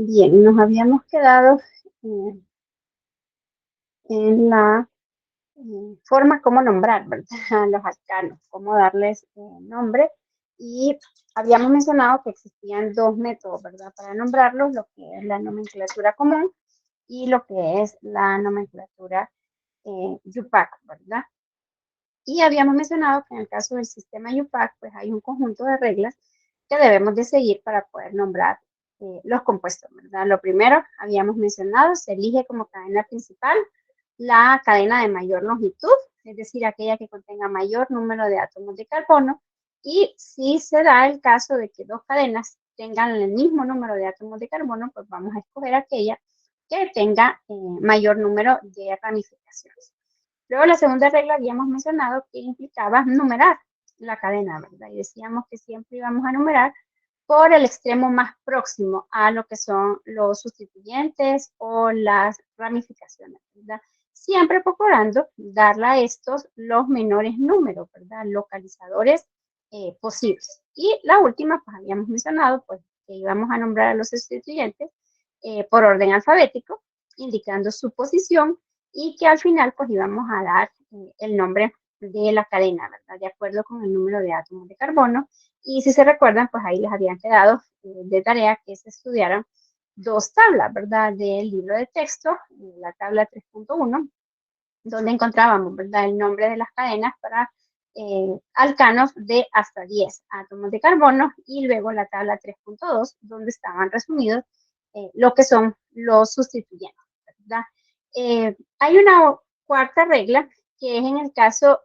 Bien, nos habíamos quedado en la forma como nombrar, ¿verdad? A los arcanos, cómo darles nombre. Y habíamos mencionado que existían dos métodos, ¿verdad? Para nombrarlos, lo que es la nomenclatura común y lo que es la nomenclatura YUPAC, ¿verdad? Y habíamos mencionado que en el caso del sistema YUPAC, pues hay un conjunto de reglas que debemos de seguir para poder nombrar los compuestos, ¿verdad? Lo primero, habíamos mencionado, se elige como cadena principal la cadena de mayor longitud, es decir, aquella que contenga mayor número de átomos de carbono, y si se da el caso de que dos cadenas tengan el mismo número de átomos de carbono, pues vamos a escoger aquella que tenga mayor número de ramificaciones. Luego, la segunda regla habíamos mencionado que implicaba numerar la cadena, ¿verdad? Y decíamos que siempre íbamos a numerar por el extremo más próximo a lo que son los sustituyentes o las ramificaciones, ¿verdad? Siempre procurando darle a estos los menores números, ¿verdad? Localizadores posibles. Y la última, pues habíamos mencionado, pues que íbamos a nombrar a los sustituyentes por orden alfabético, indicando su posición y que al final pues íbamos a dar el nombre de la cadena, ¿verdad? De acuerdo con el número de átomos de carbono. Y si se recuerdan, pues ahí les habían quedado de tarea que se estudiaran dos tablas, ¿verdad? Del libro de texto, la tabla 3.1, donde encontrábamos, ¿verdad? El nombre de las cadenas para alcanos de hasta 10 átomos de carbono y luego la tabla 3.2, donde estaban resumidos lo que son los sustituyentes, ¿verdad? Hay una cuarta regla que es en el caso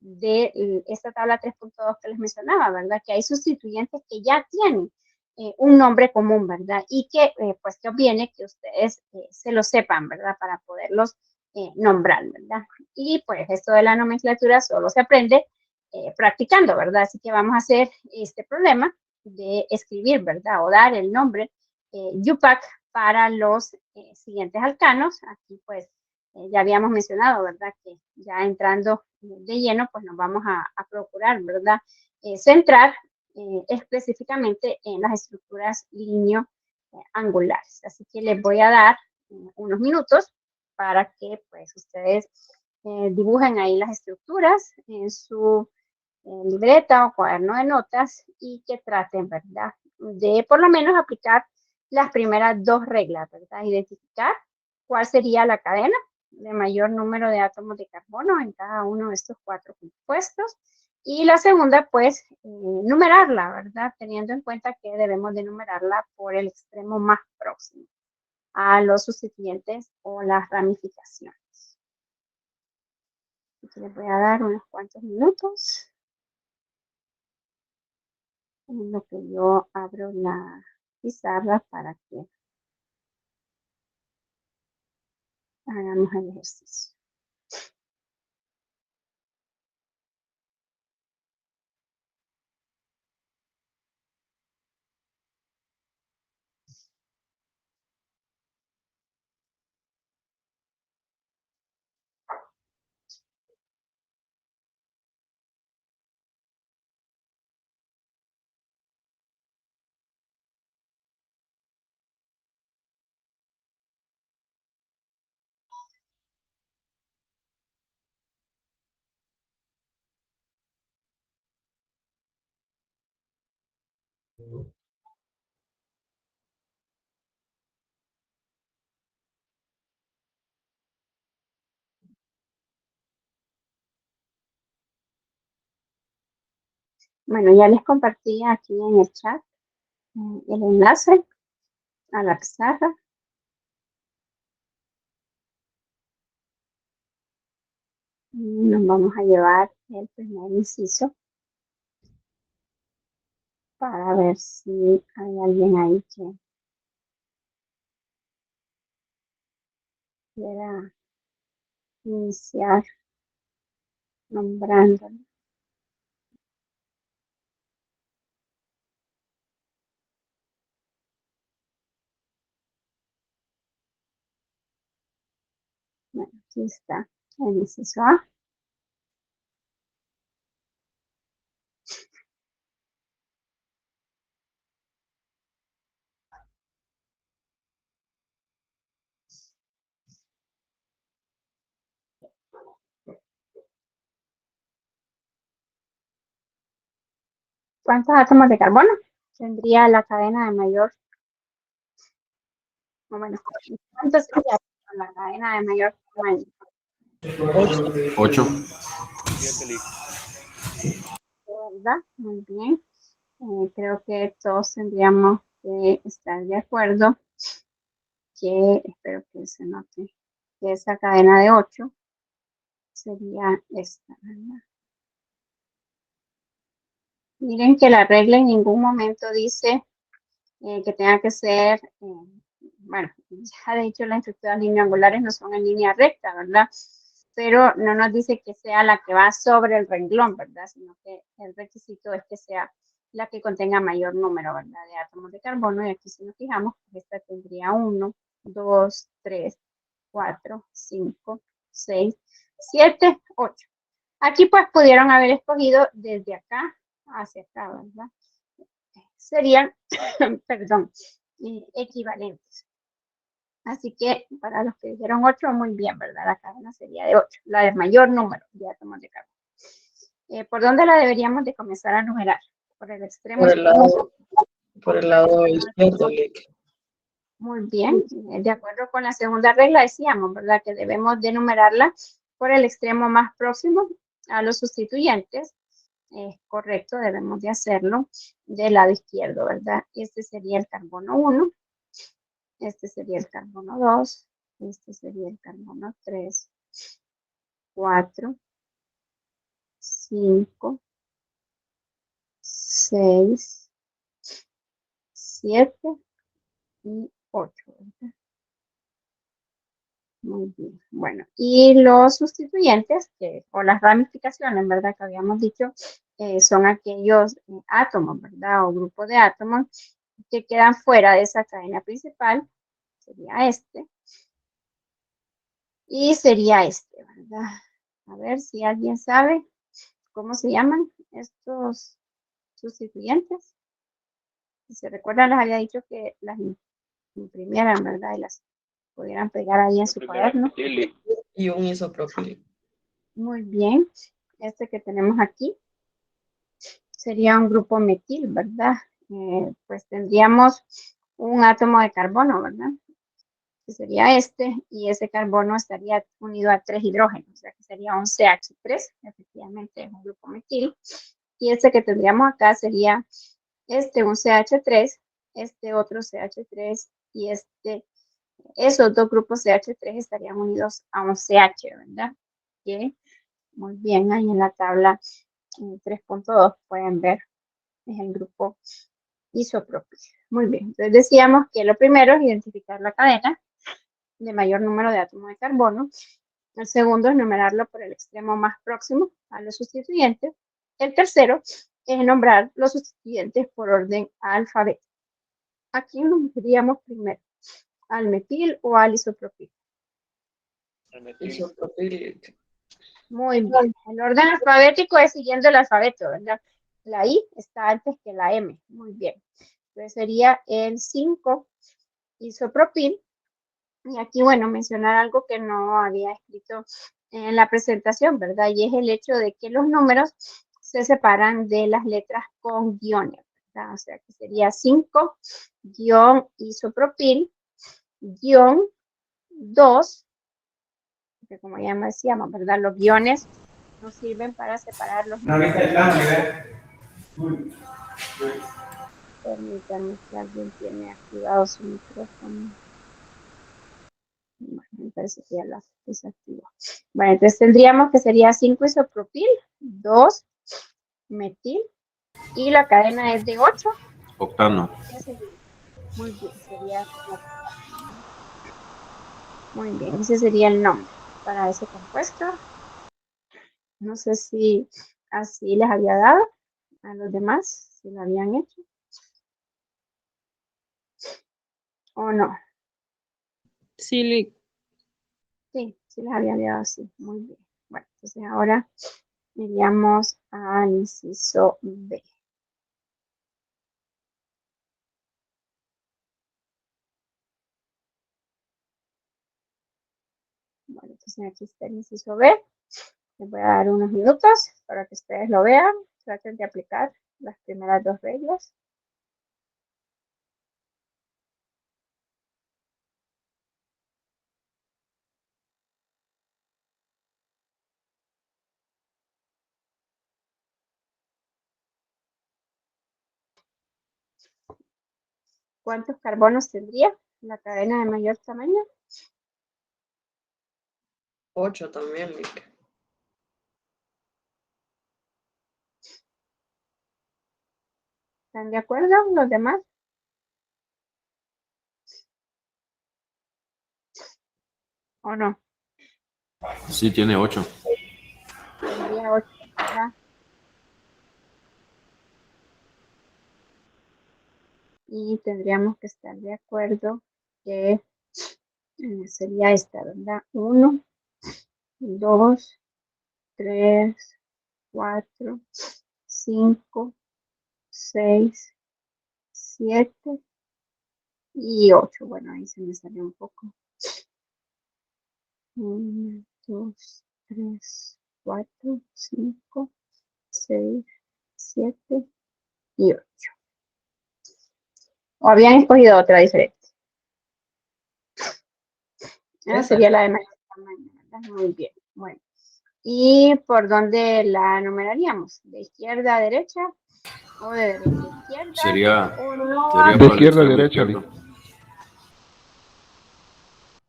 de esta tabla 3.2 que les mencionaba, ¿verdad? Que hay sustituyentes que ya tienen un nombre común, ¿verdad? Y que pues que viene que ustedes se lo sepan, ¿verdad? Para poderlos nombrar, ¿verdad? Y pues esto de la nomenclatura solo se aprende practicando, ¿verdad? Así que vamos a hacer este problema de escribir, ¿verdad? O dar el nombre YUPAC para los siguientes alcanos. Aquí pues ya habíamos mencionado, ¿verdad? Que ya entrando de lleno, pues nos vamos a procurar, ¿verdad? Centrar específicamente en las estructuras lineoangulares. Así que les voy a dar unos minutos para que pues ustedes dibujen ahí las estructuras en su libreta o cuaderno de notas y que traten, ¿verdad? De por lo menos aplicar las primeras dos reglas, ¿verdad? Identificar cuál sería la cadena de mayor número de átomos de carbono en cada uno de estos cuatro compuestos. Y la segunda, pues, numerarla, ¿verdad? Teniendo en cuenta que debemos de numerarla por el extremo más próximo a los sustituyentes o las ramificaciones. Aquí les voy a dar unos cuantos minutos en lo que yo abro la pizarra para que hagamos el ejercicio. Bueno, ya les compartí aquí en el chat el enlace a la pizarra. Nos vamos a llevar el primer inciso para ver si hay alguien ahí que quiera iniciar nombrándolo. Bueno, aquí está el inciso A. ¿Cuántos átomos de carbono tendría la cadena de mayor? Bueno, ¿cuántos sería la cadena de mayor tamaño? 8. ¿Verdad? Muy bien. Creo que todos tendríamos que estar de acuerdo que, espero que se note, que esa cadena de 8 sería esta, ¿verdad? Miren que la regla en ningún momento dice que tenga que ser, bueno, ya de hecho las estructuras lineangulares no son en línea recta, ¿verdad? Pero no nos dice que sea la que va sobre el renglón, ¿verdad? Sino que el requisito es que sea la que contenga mayor número, ¿verdad? De átomos de carbono. Y aquí si nos fijamos, esta tendría 1, 2, 3, 4, 5, 6, 7, 8. Aquí pues pudieron haber escogido desde acá hacia acá, ¿verdad? Serían, perdón, equivalentes. Así que para los que dijeron 8, muy bien, ¿verdad? La cadena sería de 8, la de mayor número de átomos de carbono. ¿Por dónde la deberíamos de comenzar a numerar? Por el extremo izquierdo. Por el lado izquierdo. Muy bien, de acuerdo con la segunda regla decíamos, ¿verdad? Que debemos de numerarla por el extremo más próximo a los sustituyentes. Es correcto, debemos de hacerlo del lado izquierdo, ¿verdad? Este sería el carbono 1, este sería el carbono 2, este sería el carbono 3, 4, 5, 6, 7 y 8, ¿verdad? Muy bien. Bueno, y los sustituyentes, o las ramificaciones, ¿verdad? Que habíamos dicho, son aquellos átomos, ¿verdad? O grupos de átomos que quedan fuera de esa cadena principal. Sería este. Y sería este, ¿verdad? A ver si alguien sabe cómo se llaman estos sustituyentes. Si se recuerdan, les había dicho que las imprimieran, ¿verdad? Y las pudieran pegar ahí en su cuaderno. Y un isopropílico. Muy bien. Este que tenemos aquí sería un grupo metil, ¿verdad? Pues tendríamos un átomo de carbono, ¿verdad? Que sería este, y ese carbono estaría unido a 3 hidrógenos, o sea que sería un CH3, efectivamente es un grupo metil. Y este que tendríamos acá sería este, un CH3, este otro CH3, y esos dos grupos CH3 estarían unidos a un CH, ¿verdad? Que muy bien, ahí en la tabla 3.2 pueden ver, es el grupo isopropil. Muy bien, entonces decíamos que lo primero es identificar la cadena de mayor número de átomos de carbono. El segundo es numerarlo por el extremo más próximo a los sustituyentes. El tercero es nombrar los sustituyentes por orden alfabético. ¿A quién nombraríamos primero? ¿Al metil o al isopropil? Isopropílico. Muy bien. El orden alfabético es siguiendo el alfabeto, ¿verdad? La I está antes que la M. Muy bien. Entonces sería el 5 isopropil. Y aquí, bueno, mencionar algo que no había escrito en la presentación, ¿verdad? Y es el hecho de que los números se separan de las letras con guiones, ¿verdad? O sea, que sería 5 guión isopropil guión 2, que como ya decíamos, ¿verdad? Los guiones nos sirven para separar los números. Permítanme que alguien tiene activado su micrófono. Bueno, me parece que ya la desactivó. Bueno, entonces tendríamos que sería 5 isopropil, 2 metil, y la cadena es de 8. Octano. Muy bien, sería muy bien, ese sería el nombre para ese compuesto. No sé si así les había dado a los demás, si lo habían hecho o no. Sí, Sí, sí les había dado así. Muy bien. Bueno, entonces ahora iríamos al inciso B. Bueno, entonces aquí está el inciso B. Les voy a dar unos minutos para que ustedes lo vean, traten de aplicar las primeras dos reglas. ¿Cuántos carbonos tendría la cadena de mayor tamaño? 8 también, Lick. ¿Están de acuerdo los demás? ¿O no? Sí, tiene 8. Tendría 8, ¿verdad? Y tendríamos que estar de acuerdo que sería esta, ¿verdad? 1, 2, 3, 4, 5, 6, 7 y 8. Bueno, ahí se me salió un poco. 1, 2, 3, 4, 5, 6, 7 y 8. ¿O habían escogido otra diferente? Esa sería la de mayor tamaño, ¿verdad? Muy bien. Bueno. ¿Y por dónde la numeraríamos? ¿De izquierda a derecha? ¿O de derecha a izquierda? Sería ¿O no por De el izquierda a extremo derecha, izquierdo.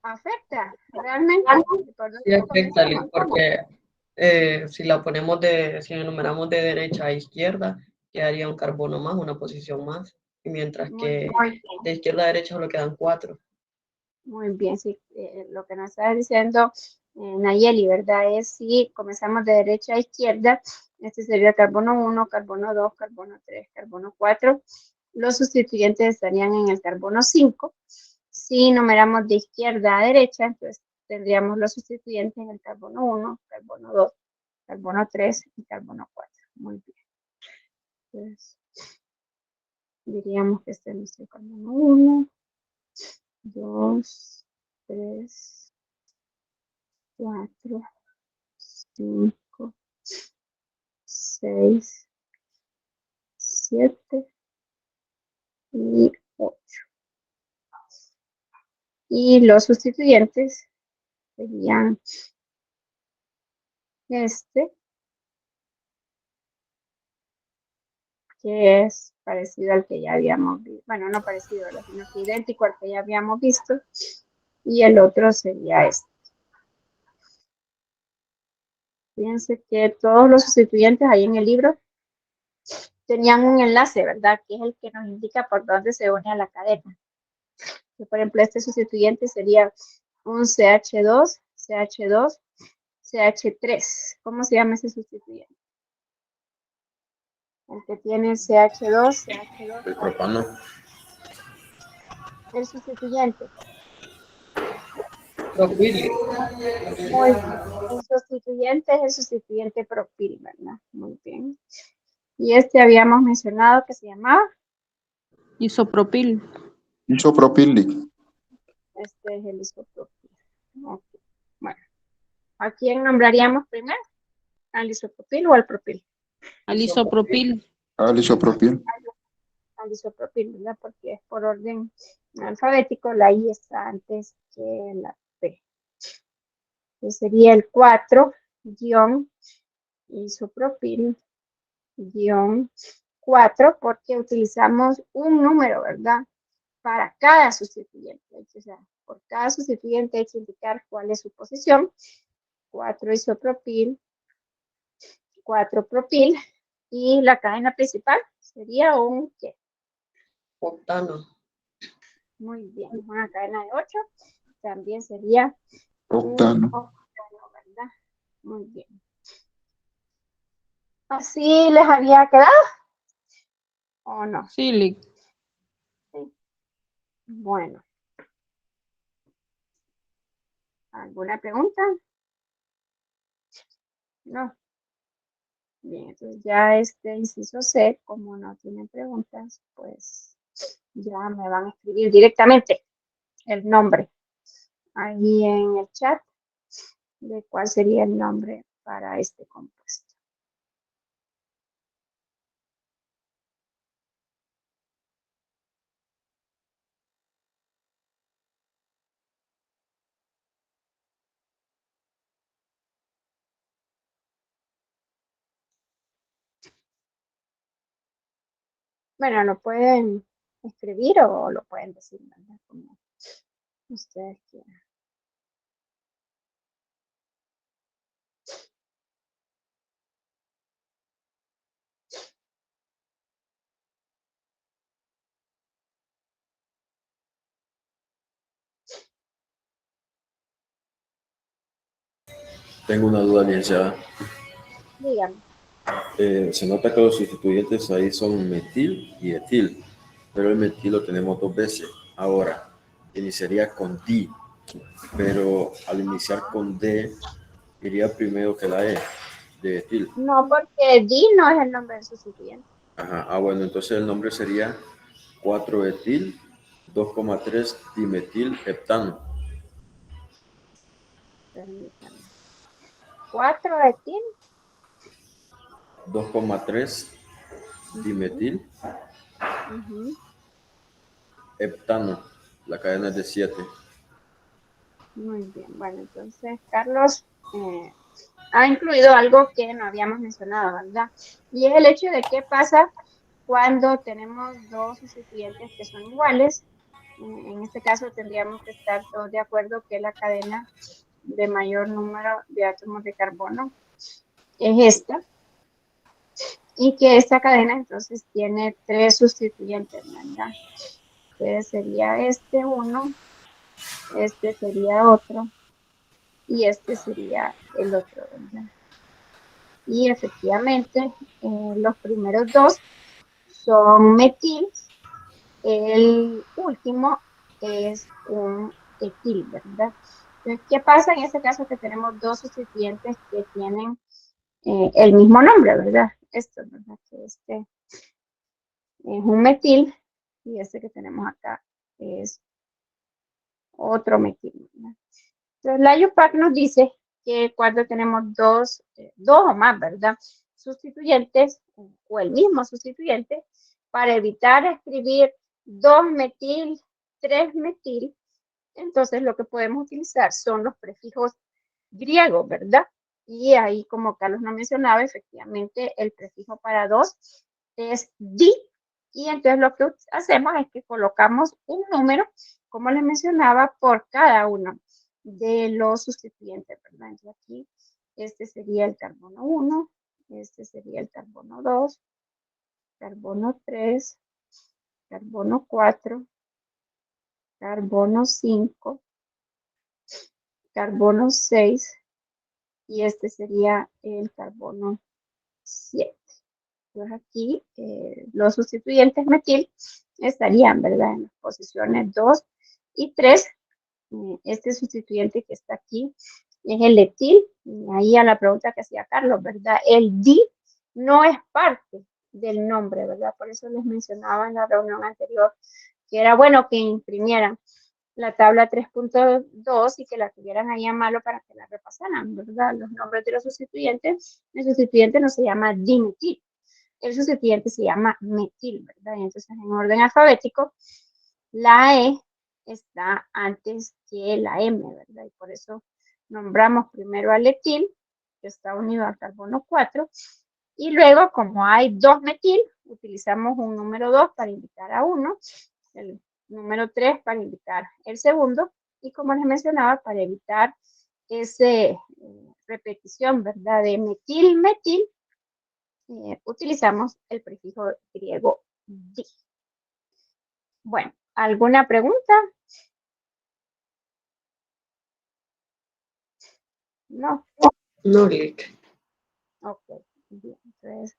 afecta? ¿Realmente? ¿Por dónde Sí afecta, Lick, comenzamos? porque si la ponemos si enumeramos de derecha a izquierda, quedaría un carbono más, una posición más. Y mientras que de izquierda a derecha solo quedan 4. Muy bien, sí. Lo que nos está diciendo Nayeli, ¿verdad? Es si comenzamos de derecha a izquierda, este sería el carbono 1, carbono 2, carbono 3, carbono 4. Los sustituyentes estarían en el carbono 5. Si numeramos de izquierda a derecha, entonces tendríamos los sustituyentes en el carbono 1, carbono 2, carbono 3 y carbono 4. Muy bien. Entonces, diríamos que este es nuestro carbono 1, 2, 3, 4, 5, 6, 7 y 8. Y los sustituyentes serían este, que es parecido al que ya habíamos visto. Bueno, no parecido, sino que idéntico al que ya habíamos visto. Y el otro sería este. Fíjense que todos los sustituyentes ahí en el libro tenían un enlace, ¿verdad? Que es el que nos indica por dónde se une a la cadena. Por ejemplo, este sustituyente sería un CH2, CH2, CH3. ¿Cómo se llama ese sustituyente? El que tiene CH2, CH2. El propano. El sustituyente. Propil. Muy bien. El sustituyente es el sustituyente propil, ¿verdad? Muy bien. Y este habíamos mencionado que se llamaba. Isopropil. Isopropil, Lick. Este es el isopropil. Okay. Bueno, ¿a quién nombraríamos primero? ¿Al isopropil o al propil? Al isopropil. Al isopropil. Al isopropil, ¿verdad? Porque es por orden alfabético, la I está antes que la P. Entonces sería el 4 guión isopropil guión 4 porque utilizamos un número, ¿verdad? Para cada sustituyente. O sea, por cada sustituyente hay que indicar cuál es su posición. 4 isopropil, 4 propil y la cadena principal sería un ¿qué? Octano. Muy bien, una cadena de 8 también sería Octano. un octano, ¿verdad? Muy bien. ¿Así les había quedado? ¿O no? Sí, Lick. Sí. Bueno. ¿Alguna pregunta? No. Bien, entonces ya este inciso C, como no tienen preguntas, pues ya me van a escribir directamente el nombre ahí en el chat de cuál sería el nombre para este compuesto. Bueno, lo pueden escribir o lo pueden decir, ¿verdad? Como ustedes quieran. Tengo una duda, licenciada. Díganme. Se nota que los sustituyentes ahí son metil y etil, pero el metil lo tenemos dos veces. Ahora, iniciaría con di, pero al iniciar con D, iría primero que la E de etil. No, porque di no es el nombre del sustituyente. Ajá. Bueno, entonces el nombre sería 4-etil, 2,3 dimetil heptano. Permítanme. 4-etil. 2,3 dimetil heptano. La cadena es de 7. Muy bien. Bueno, entonces Carlos ha incluido algo que no habíamos mencionado, ¿verdad? Y es el hecho de qué pasa cuando tenemos dos sustituyentes que son iguales. En este caso tendríamos que estar todos de acuerdo que la cadena de mayor número de átomos de carbono es esta, y que esta cadena entonces tiene 3 sustituyentes, ¿verdad? Entonces sería este uno, este sería otro y este sería el otro, ¿verdad? Y efectivamente los primeros dos son metil, el último es un etil, ¿verdad? Entonces, ¿qué pasa en este caso? Que tenemos dos sustituyentes que tienen el mismo nombre, ¿verdad? Esto, ¿verdad? Que este es un metil y este que tenemos acá es otro metil, ¿verdad? Entonces, la IUPAC nos dice que cuando tenemos dos o más, ¿verdad? Sustituyentes o el mismo sustituyente, para evitar escribir 2-metil, 3-metil, entonces lo que podemos utilizar son los prefijos griegos, ¿verdad? Y ahí, como Carlos nos mencionaba, efectivamente el prefijo para 2 es di, y entonces lo que hacemos es que colocamos un número, como les mencionaba, por cada uno de los sustituyentes, ¿verdad? Entonces aquí, este sería el carbono 1, este sería el carbono 2, carbono 3, carbono 4, carbono 5, carbono 6, y este sería el carbono 7. Entonces aquí los sustituyentes metil estarían, ¿verdad? En las posiciones 2 y 3. Este sustituyente que está aquí es el etil. Y ahí a la pregunta que hacía Carlos, ¿verdad? El di no es parte del nombre, ¿verdad? Por eso les mencionaba en la reunión anterior que era bueno que imprimieran la tabla 3.2 y que la tuvieran ahí a mano para que la repasaran, ¿verdad? Los nombres de los sustituyentes. El sustituyente no se llama dimetil, el sustituyente se llama metil, ¿verdad? Y entonces en orden alfabético, la E está antes que la M, ¿verdad? Y por eso nombramos primero al etil, que está unido al carbono 4, y luego, como hay 2-metil, utilizamos un número 2 para indicar a uno, el número 3 para indicar el segundo, y como les mencionaba, para evitar esa repetición, ¿verdad? De metil, metil, utilizamos el prefijo griego di. Bueno, ¿alguna pregunta? No. No, Lick. Ok, bien. Entonces,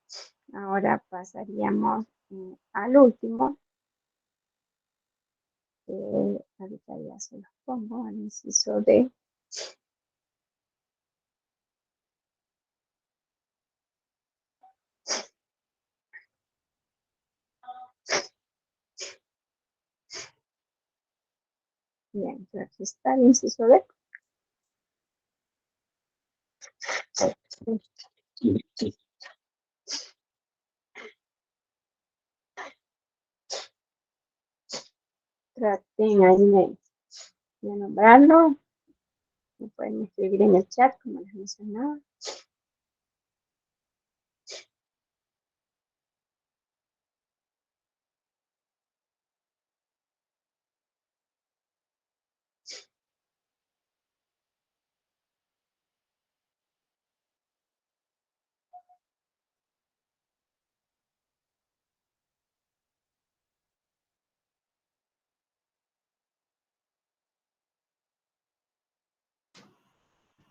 ahora pasaríamos al último. Ahorita ya se los pongo al inciso D. Bien, entonces aquí está el inciso D. Traten ahí de nombrarlo. Lo pueden escribir en el chat, como les mencionaba.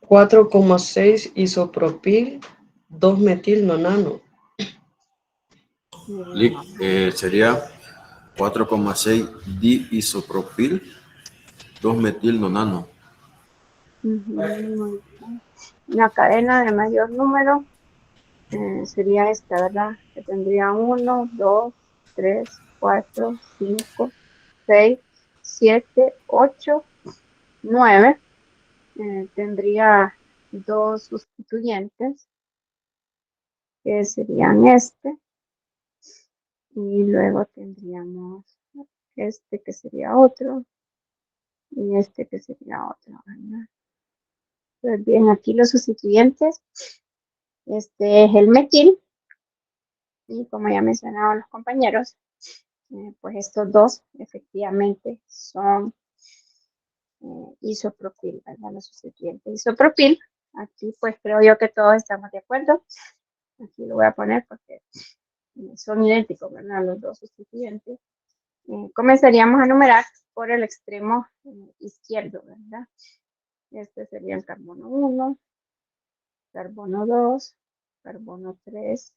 4,6 isopropil 2-metil nonano. Sería 4,6 diisopropil 2-metil nonano. Muy bien. Una cadena de mayor número sería esta, ¿verdad? Que tendría 1, 2, 3, 4, 5, 6, 7, 8, 9. Tendría dos sustituyentes, que serían este, y luego tendríamos este que sería otro, y este que sería otro, ¿verdad? Pues bien, aquí los sustituyentes, este es el metil, y como ya mencionaban los compañeros, pues estos dos efectivamente son isopropil, ¿verdad? Los sustituyentes isopropil. Aquí pues creo yo que todos estamos de acuerdo. Aquí lo voy a poner porque son idénticos, ¿verdad? Los dos sustituyentes. Comenzaríamos a numerar por el extremo izquierdo, ¿verdad? Este sería el carbono 1, carbono 2, carbono 3,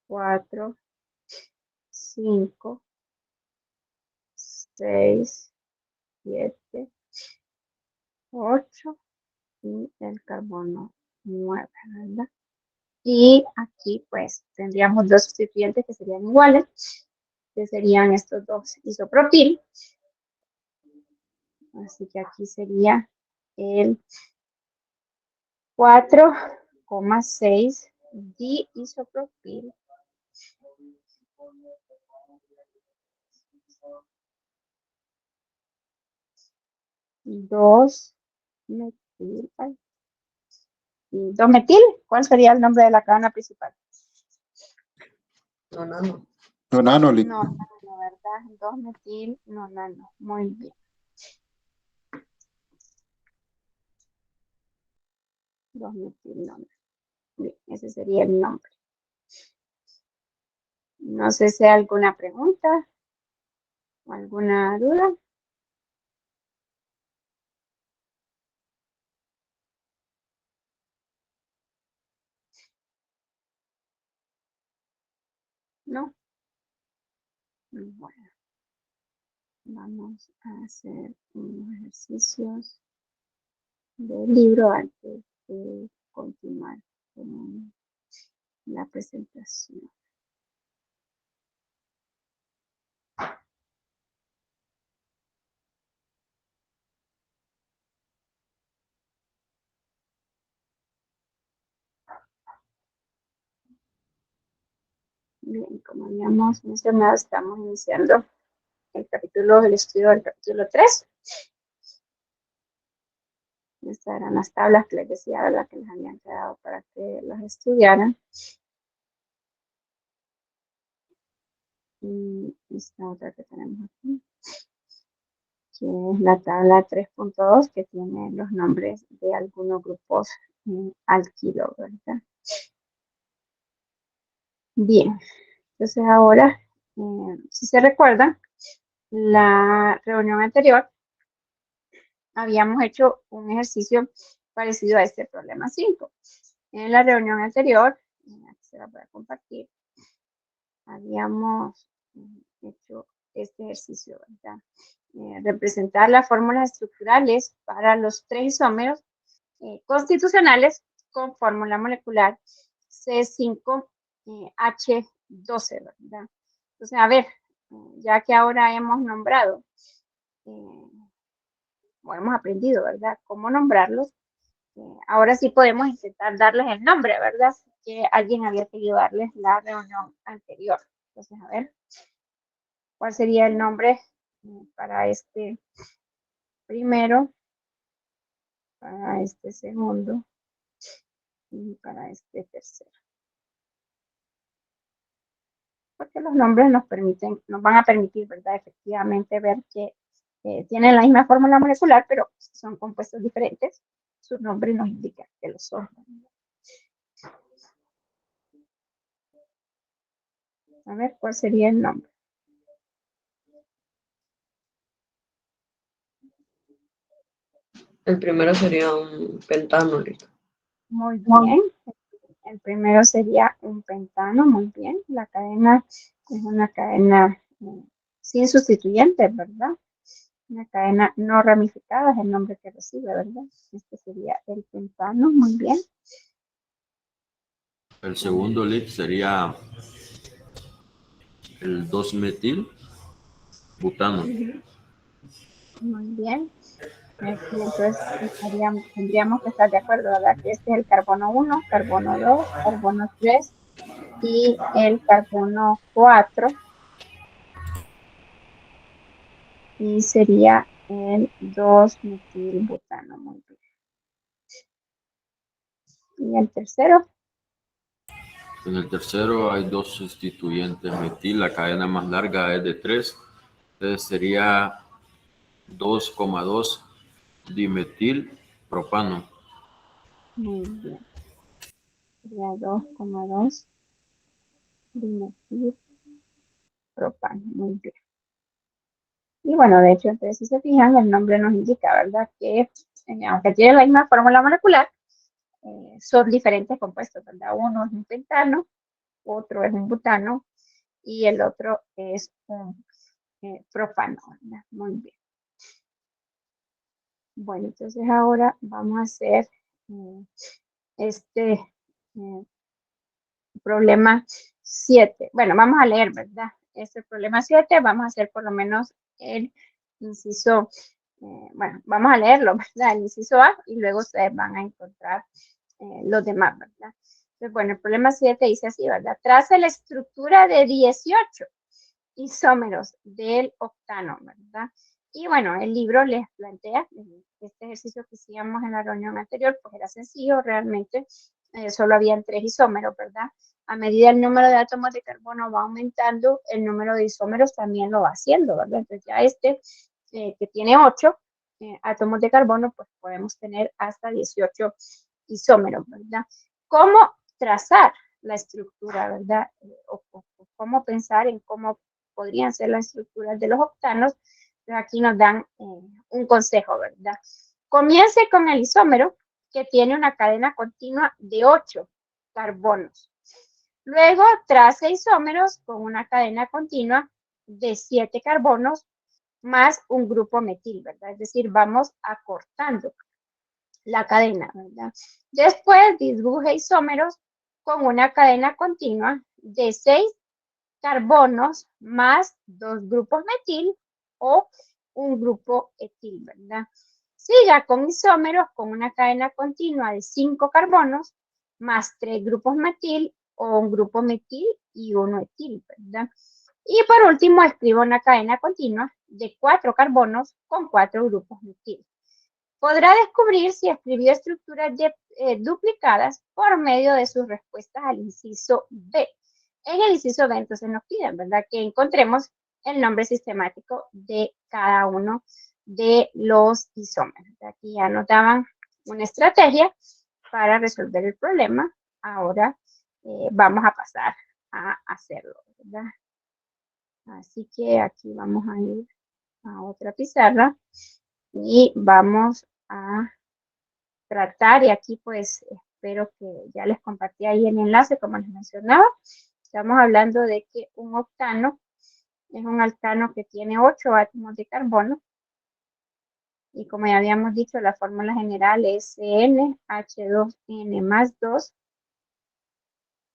4, 5, 6, 7, 8 y el carbono 9, ¿verdad? Y aquí pues tendríamos dos sustituyentes que serían iguales, que serían estos dos isopropil. Así que aquí sería el 4,6 diisopropil. Dos metil. Dos metil. ¿Cuál sería el nombre de la cadena principal? Nonano. Nonano, No, ¿verdad? Dos metil, nonano. Muy bien. Dos metil, nonano. Bien, ese sería el nombre. No sé si hay alguna pregunta o alguna duda. ¿No? Bueno, vamos a hacer unos ejercicios del libro antes de continuar con la presentación. Bien, como habíamos mencionado, estamos iniciando el capítulo del estudio del capítulo 3. Estas eran las tablas que les decía, ¿verdad? Que les habían quedado para que las estudiaran. Y esta otra que tenemos aquí, que es la tabla 3.2, que tiene los nombres de algunos grupos alquilo, ¿verdad? Bien, entonces ahora, si se recuerdan, la reunión anterior habíamos hecho un ejercicio parecido a este problema 5. En la reunión anterior, aquí se la voy a compartir, habíamos hecho este ejercicio, ¿verdad? Representar las fórmulas estructurales para los 3 isómeros constitucionales con fórmula molecular C5H12, ¿verdad? Entonces, a ver, ya que ahora hemos nombrado, o hemos aprendido, ¿verdad?, cómo nombrarlos, ahora sí podemos intentar darles el nombre, ¿verdad? Que alguien había querido darles la reunión anterior. Entonces, a ver, ¿cuál sería el nombre para este primero, para este segundo y para este tercero? Porque los nombres nos van a permitir, ¿verdad?, efectivamente ver que tienen la misma fórmula molecular, pero son compuestos diferentes. Sus nombres nos indican que lo son. A ver, ¿cuál sería el nombre? El primero sería un pentano, listo. Muy bien. El primero sería un pentano, muy bien. La cadena es una cadena sin sustituyentes, ¿verdad? Una cadena no ramificada es el nombre que recibe, ¿verdad? Este sería el pentano, muy bien. El segundo lead sería el 2-metil butano. Muy bien. Aquí entonces tendríamos que estar de acuerdo, ¿verdad? Que este es el carbono 1, carbono 2, carbono 3 y el carbono 4. Y sería el 2-metilbutano. Muy bien. Y el tercero. En el tercero hay 2 sustituyentes metil. La cadena más larga es de 3. Entonces sería 2,2 dimetil propano. Muy bien. Sería 2,2 dimetilpropano. Muy bien. Y bueno, de hecho, entonces si se fijan, el nombre nos indica, ¿verdad? Que aunque tiene la misma fórmula molecular, son diferentes compuestos, ¿verdad? Uno es un pentano, otro es un butano y el otro es un propano, ¿verdad? Muy bien. Bueno, entonces ahora vamos a hacer este problema 7. Bueno, vamos a leer, ¿verdad? Este problema 7, vamos a hacer por lo menos el inciso, bueno, vamos a leerlo, ¿verdad? El inciso A y luego ustedes van a encontrar los demás, ¿verdad? Entonces, bueno, el problema 7 dice así, ¿verdad? Traza la estructura de 18 isómeros del octano, ¿verdad? Y bueno, el libro les plantea este ejercicio que hicimos en la reunión anterior, pues era sencillo, realmente solo habían 3 isómeros, ¿verdad? A medida el número de átomos de carbono va aumentando, el número de isómeros también lo va haciendo, ¿verdad? Entonces ya que tiene 8 átomos de carbono, pues podemos tener hasta 18 isómeros, ¿verdad? ¿Cómo trazar la estructura, verdad? O cómo pensar en cómo podrían ser las estructuras de los octanos. Entonces aquí nos dan un consejo, ¿verdad? Comience con el isómero que tiene una cadena continua de 8 carbonos. Luego trace isómeros con una cadena continua de 7 carbonos más un grupo metil, ¿verdad? Es decir, vamos acortando la cadena, ¿verdad? Después dibuje isómeros con una cadena continua de 6 carbonos más 2 grupos metil o un grupo etil, ¿verdad? Siga con isómeros con una cadena continua de 5 carbonos más 3 grupos metil o un grupo metil y uno etil, ¿verdad? Y por último, escriba una cadena continua de 4 carbonos con 4 grupos metil. Podrá descubrir si escribió estructuras duplicadas por medio de sus respuestas al inciso B. En el inciso B, entonces nos piden, ¿verdad?, que encontremos el nombre sistemático de cada uno de los isómeros. Aquí ya nos daban una estrategia para resolver el problema. Ahora vamos a pasar a hacerlo, ¿verdad? Así que aquí vamos a ir a otra pizarra y vamos a tratar, y aquí pues espero que ya les compartí ahí el enlace como les mencionaba. Estamos hablando de que un octano es un alcano que tiene 8 átomos de carbono y como ya habíamos dicho, la fórmula general es CnH2n más 2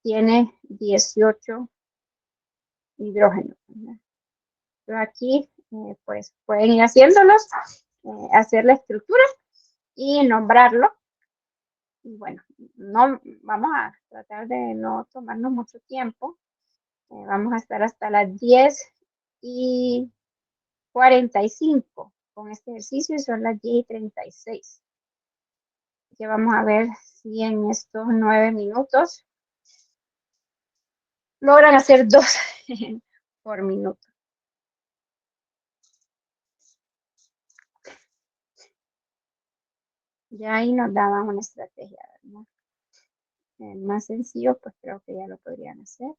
tiene 18 hidrógenos. Entonces aquí pues pueden ir haciéndolos, hacer la estructura y nombrarlo. Y bueno, no, vamos a tratar de no tomarnos mucho tiempo. Vamos a estar hasta las 10:45 con este ejercicio y son las 10:36. Que vamos a ver si en estos 9 minutos logran hacer 2 por minuto. Ya ahí nos daban una estrategia, ¿verdad? El más sencillo, pues creo que ya lo podrían hacer.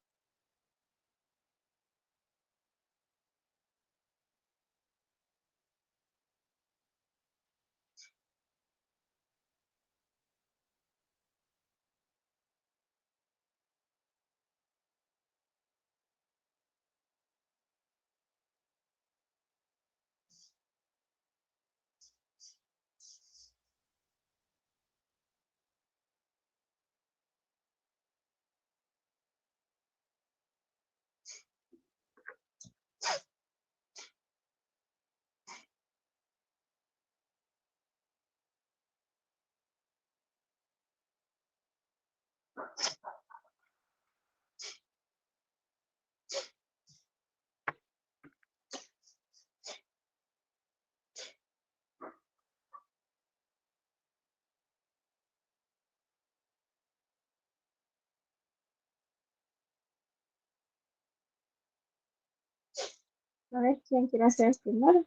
A ver, ¿quién quiere hacer el primero?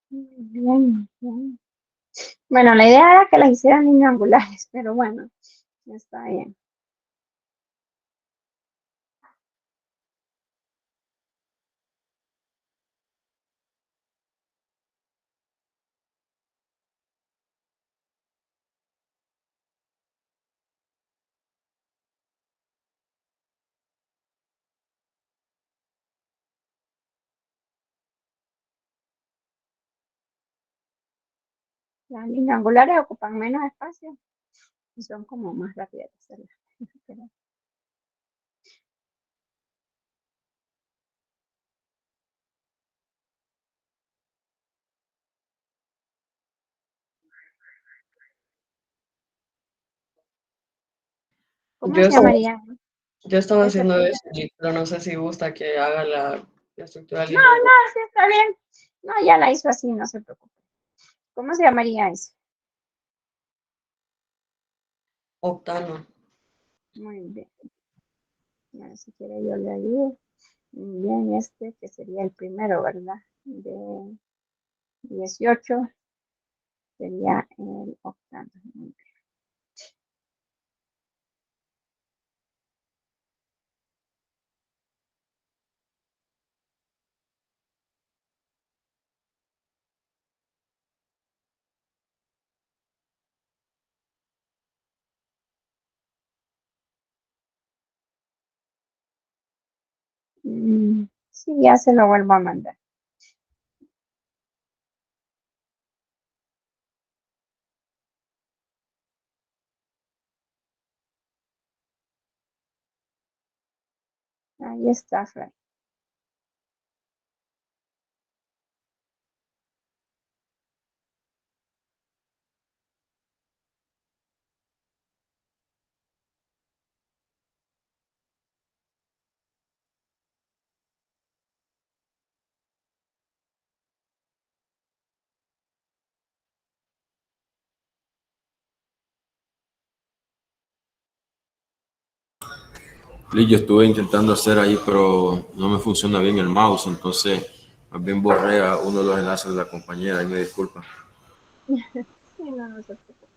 Bien, bien. Bueno, la idea era que las hicieran triangulares, pero bueno, está bien. Las líneas angulares ocupan menos espacio y son como más rápidas de hacerlas. Pero ¿cómo Yo se estaba, llamaría yo estaba ese haciendo primero? eso, pero no sé si gusta que haga la estructura No, lineal. no, sí está bien. No, ya la hizo así, no se preocupe. ¿Cómo se llamaría eso? Octano. Muy bien. Bueno, si quiere yo le ayudo. Bien, este que sería el primero, ¿verdad? De 18 sería el octavo. Muy bien. Sí, ya se lo vuelvo a mandar. Ahí está, Fray. Liz, yo estuve intentando hacer ahí, pero no me funciona bien el mouse, entonces más bien borré a uno de los enlaces de la compañera, y me disculpa. Sí, no, no se preocupe.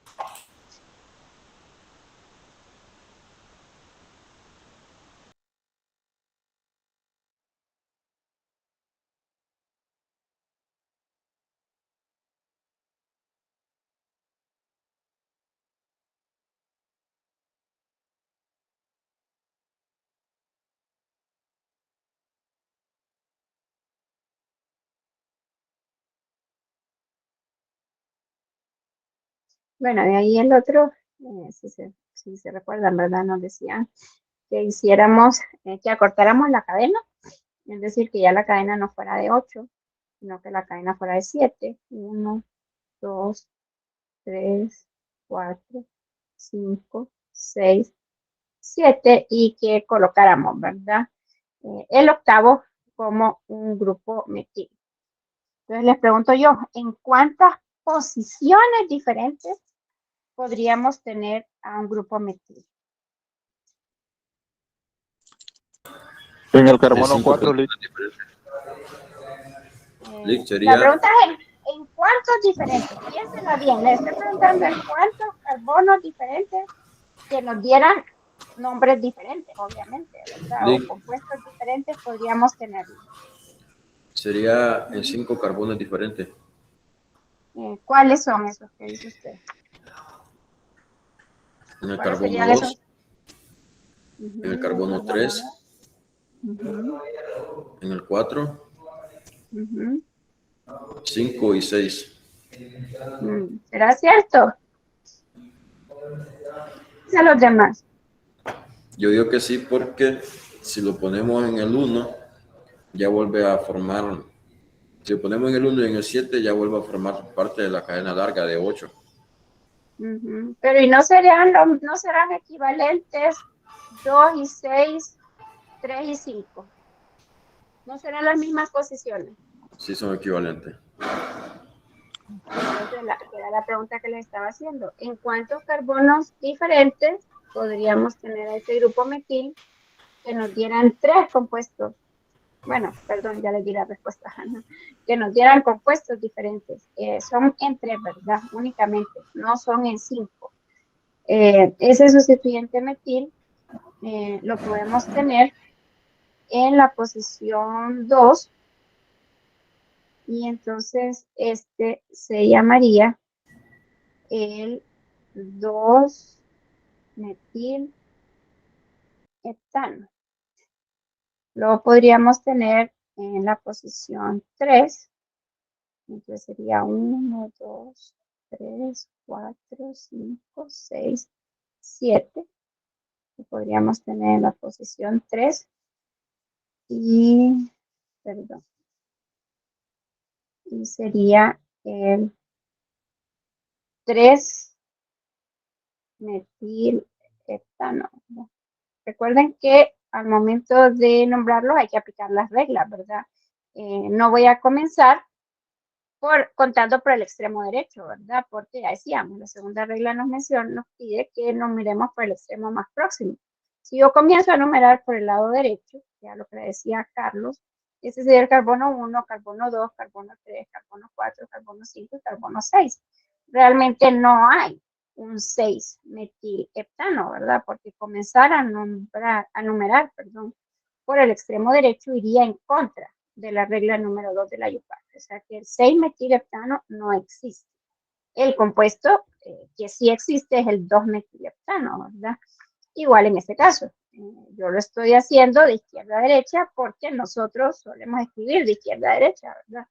Bueno, de ahí el otro, si se recuerdan, ¿verdad? Nos decían que hiciéramos, que acortáramos la cadena, es decir, que ya la cadena no fuera de 8, sino que la cadena fuera de 7. 1, 2, 3, 4, 5, 6, 7 y que colocáramos, ¿verdad? El octavo como un grupo metil. Entonces les pregunto yo, ¿en cuántas posiciones diferentes podríamos tener a un grupo metil? En el De carbono 5 4, Lick. posiciones diferentes. Lic La sería, pregunta es en cuántos diferentes. Piénsela bien. Le estoy preguntando en cuántos carbonos diferentes que nos dieran nombres diferentes, obviamente, ¿verdad? O Lic compuestos diferentes podríamos tenerlo. sería en 5 carbones diferentes. ¿Cuáles son esos que dice usted? En el ¿Cuáles carbono serían 2, esos? en el carbono 3, Ujú, en el 4, ujú. 5 y 6. ¿Será cierto? A los demás. Yo digo que sí porque si lo ponemos en el 1, ya vuelve a formar, si lo ponemos en el 1 y en el 7, ya vuelve a formar parte de la cadena larga de 8. Ujú. Pero ¿y no serán equivalentes 2 y 6, 3 y 5? ¿No serán las mismas posiciones? Sí son equivalentes. Entonces, era la pregunta que les estaba haciendo. ¿En cuántos carbonos diferentes podríamos tener a ese grupo metil que nos dieran 3 compuestos? Bueno, perdón, ya les di la respuesta, ¿no? Que nos dieran compuestos diferentes. Son en 3, ¿verdad? Únicamente, no son en 5. Ese sustituyente metil lo podemos tener en la posición 2 y entonces este se llamaría el 2-metil heptano. Lo podríamos tener en la posición 3, entonces sería 1, 2, 3, 4, 5, 6, 7. Lo podríamos tener en la posición 3 y, perdón, y sería el 3-metilheptano. Recuerden que al momento de nombrarlos hay que aplicar las reglas, ¿verdad? No voy a comenzar contando por el extremo derecho, ¿verdad? Porque ya decíamos, la segunda regla nos pide que numeremos por el extremo más próximo. Si yo comienzo a numerar por el lado derecho, ya lo que le decía Carlos, ese sería el carbono 1, carbono 2, carbono 3, carbono 4, carbono 5 y carbono 6. Realmente no hay un 6-metilheptano, ¿verdad? Porque comenzar a numerar, por el extremo derecho iría en contra de la regla número 2 de la IUPAC. O sea que el 6-metilheptano no existe. El compuesto que sí existe es el 2-metilheptano, ¿verdad? Igual en este caso. Yo lo estoy haciendo de izquierda a derecha porque nosotros solemos escribir de izquierda a derecha, ¿verdad?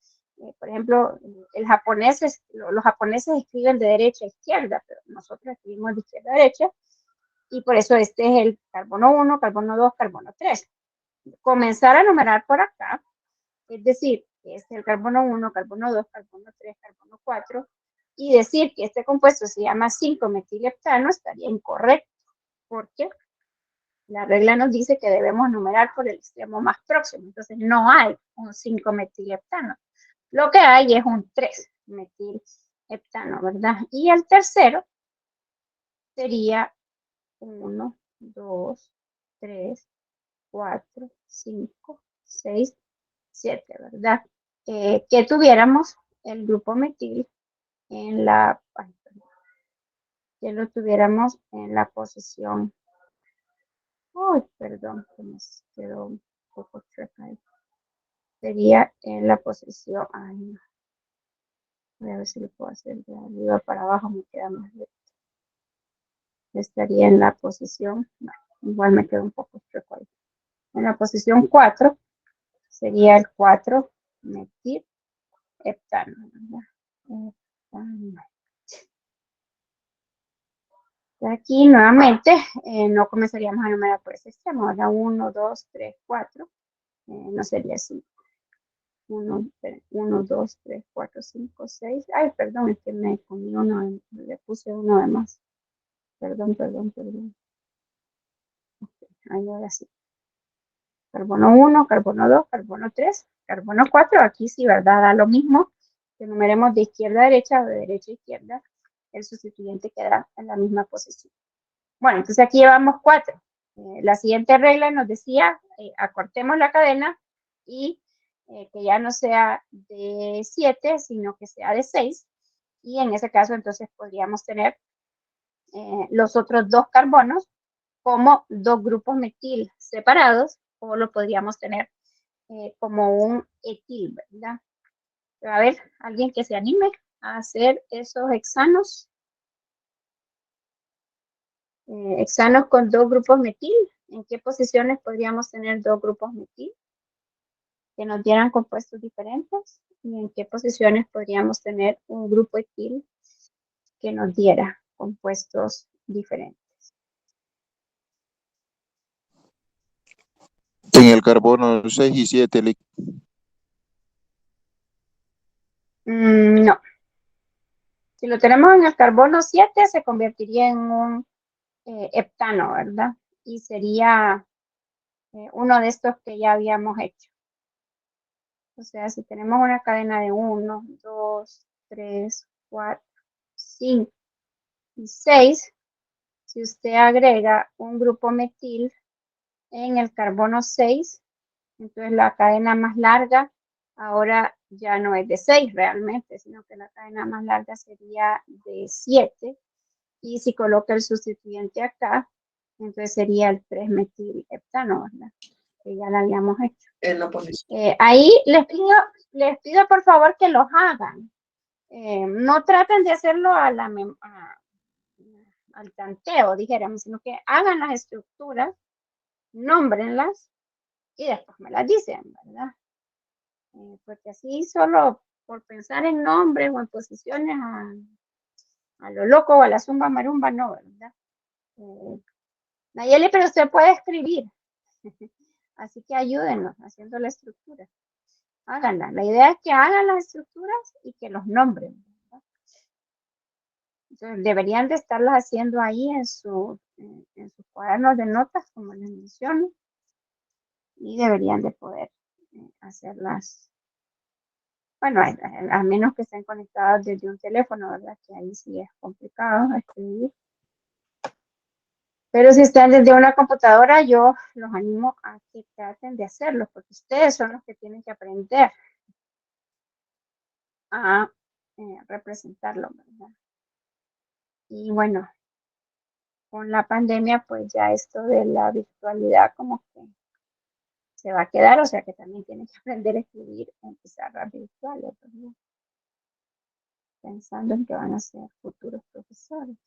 Por ejemplo, los japoneses escriben de derecha a izquierda, pero nosotros escribimos de izquierda a derecha y por eso este es el carbono 1, carbono 2, carbono 3. Comenzar a numerar por acá, es decir, que este es el carbono 1, carbono 2, carbono 3, carbono 4, y decir que este compuesto se llama 5-metilheptano estaría incorrecto, porque la regla nos dice que debemos numerar por el extremo más próximo, entonces no hay un 5-metilheptano. Lo que hay es un 3-metilheptano, ¿verdad? Y el tercero sería 1, 2, 3, 4, 5, 6, 7, ¿verdad? Que tuviéramos el grupo metil en la, que lo tuviéramos en la posición, perdón, que me quedó un poco chueca ahí. Sería en la posición, no. Voy a ver si lo puedo hacer de arriba para abajo, me queda más bien. Estaría en la posición, no, igual me queda un poco chueco ahí. En la posición 4 sería el 4-metilheptano, ¿verdad? Aquí nuevamente no comenzaríamos a numerar por ese extremo, ¿verdad? 1, 2, 3, 4, no sería así. 1, 2, 3, 4, 5, 6. Ay, perdón, es que me comí uno, le puse uno de más. Perdón. Ahí ahora sí. Carbono 1, carbono 2, carbono 3, carbono 4. Aquí sí, ¿verdad? Da lo mismo que numeremos de izquierda a derecha o de derecha a izquierda. El sustituyente queda en la misma posición. Bueno, entonces aquí llevamos 4. La siguiente regla nos decía, acortemos la cadena y que ya no sea de 7, sino que sea de 6. Y en ese caso, entonces, podríamos tener los otros 2 carbonos como 2 grupos metil separados, o lo podríamos tener como un etil, ¿verdad? A ver, alguien que se anime a hacer esos hexanos. Hexanos con 2 grupos metil. ¿En qué posiciones podríamos tener 2 grupos metil que nos dieran compuestos diferentes? ¿Y en qué posiciones podríamos tener un grupo etil que nos diera compuestos diferentes? En el carbono 6 y 7, Lick. No. Si lo tenemos en el carbono 7, se convertiría en un heptano, ¿verdad? Y sería uno de estos que ya habíamos hecho. O sea, si tenemos una cadena de 1, 2, 3, 4, 5 y 6, si usted agrega un grupo metil en el carbono 6, entonces la cadena más larga ahora ya no es de 6 realmente, sino que la cadena más larga sería de 7. Y si coloca el sustituyente acá, entonces sería el 3-metilheptano, ¿verdad? Que ya lo habíamos hecho. En la posición. Ahí les pido por favor que los hagan. No traten de hacerlo al tanteo, dijéramos, sino que hagan las estructuras, nómbrenlas y después me las dicen, ¿verdad? Porque así solo por pensar en nombres o en posiciones a lo loco o a la zumba marumba, no, ¿verdad? Nayeli, pero usted puede escribir, así que ayúdenos haciendo la estructura. Háganla. La idea es que hagan las estructuras y que los nombren, ¿verdad? Entonces, deberían de estarlas haciendo ahí en sus cuadernos de notas, como les menciono, y deberían de poder hacerlas. Bueno, a menos que estén conectados desde un teléfono, ¿verdad? Que ahí sí es complicado escribir. Pero si están desde una computadora, yo los animo a que traten de hacerlo, porque ustedes son los que tienen que aprender a representarlo, ¿verdad? Y bueno, con la pandemia, pues ya esto de la virtualidad como que se va a quedar, o sea que también tienen que aprender a escribir en pizarras virtuales, ¿verdad? Pensando en que van a ser futuros profesores.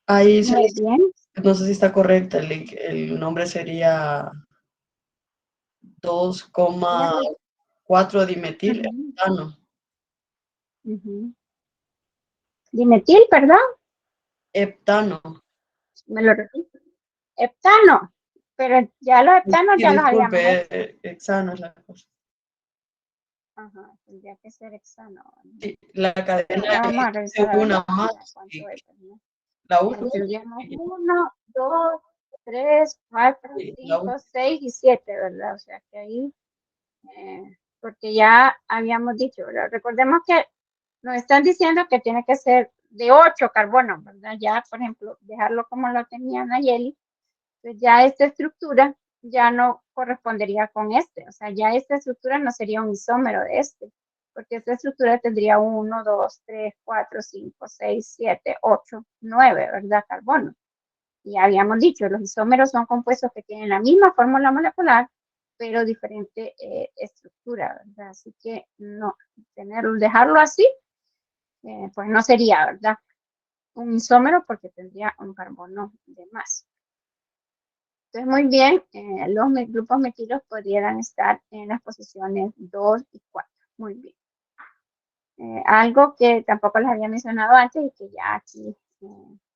Ahí Muy bien. no sé si está correcta, el nombre sería 2,4 dimetil heptano. Dimetil, ¿verdad? Heptano. Me lo repito. Heptano. Pero ya los heptanos Sí, ya los habíamos hecho. disculpe, hexano es la cosa. Ajá, tendría que ser hexano. Sí, la cadena Ya vamos a es revisar a ver una más. cuánto es, ¿verdad? La 1. Tendríamos 1, 2, 3, 4, Sí, la 5, uno. 6 y 7, ¿verdad? O sea que ahí, porque ya habíamos dicho, ¿verdad? Recordemos que nos están diciendo que tiene que ser de 8 carbonos, ¿verdad? Ya, por ejemplo, dejarlo como lo tenía Nayeli, pues ya esta estructura ya no correspondería con este, o sea, ya esta estructura no sería un isómero de este, porque esta estructura tendría 1, 2, 3, 4, 5, 6, 7, 8, 9, ¿verdad? Carbono. Y habíamos dicho, los isómeros son compuestos que tienen la misma fórmula molecular, pero diferente estructura, ¿verdad? Así que no, dejarlo así, pues no sería, ¿verdad? Un isómero porque tendría un carbono de más. Entonces, muy bien, los grupos metilos podrían estar en las posiciones 2 y 4. Muy bien. Algo que tampoco les había mencionado antes y que ya aquí,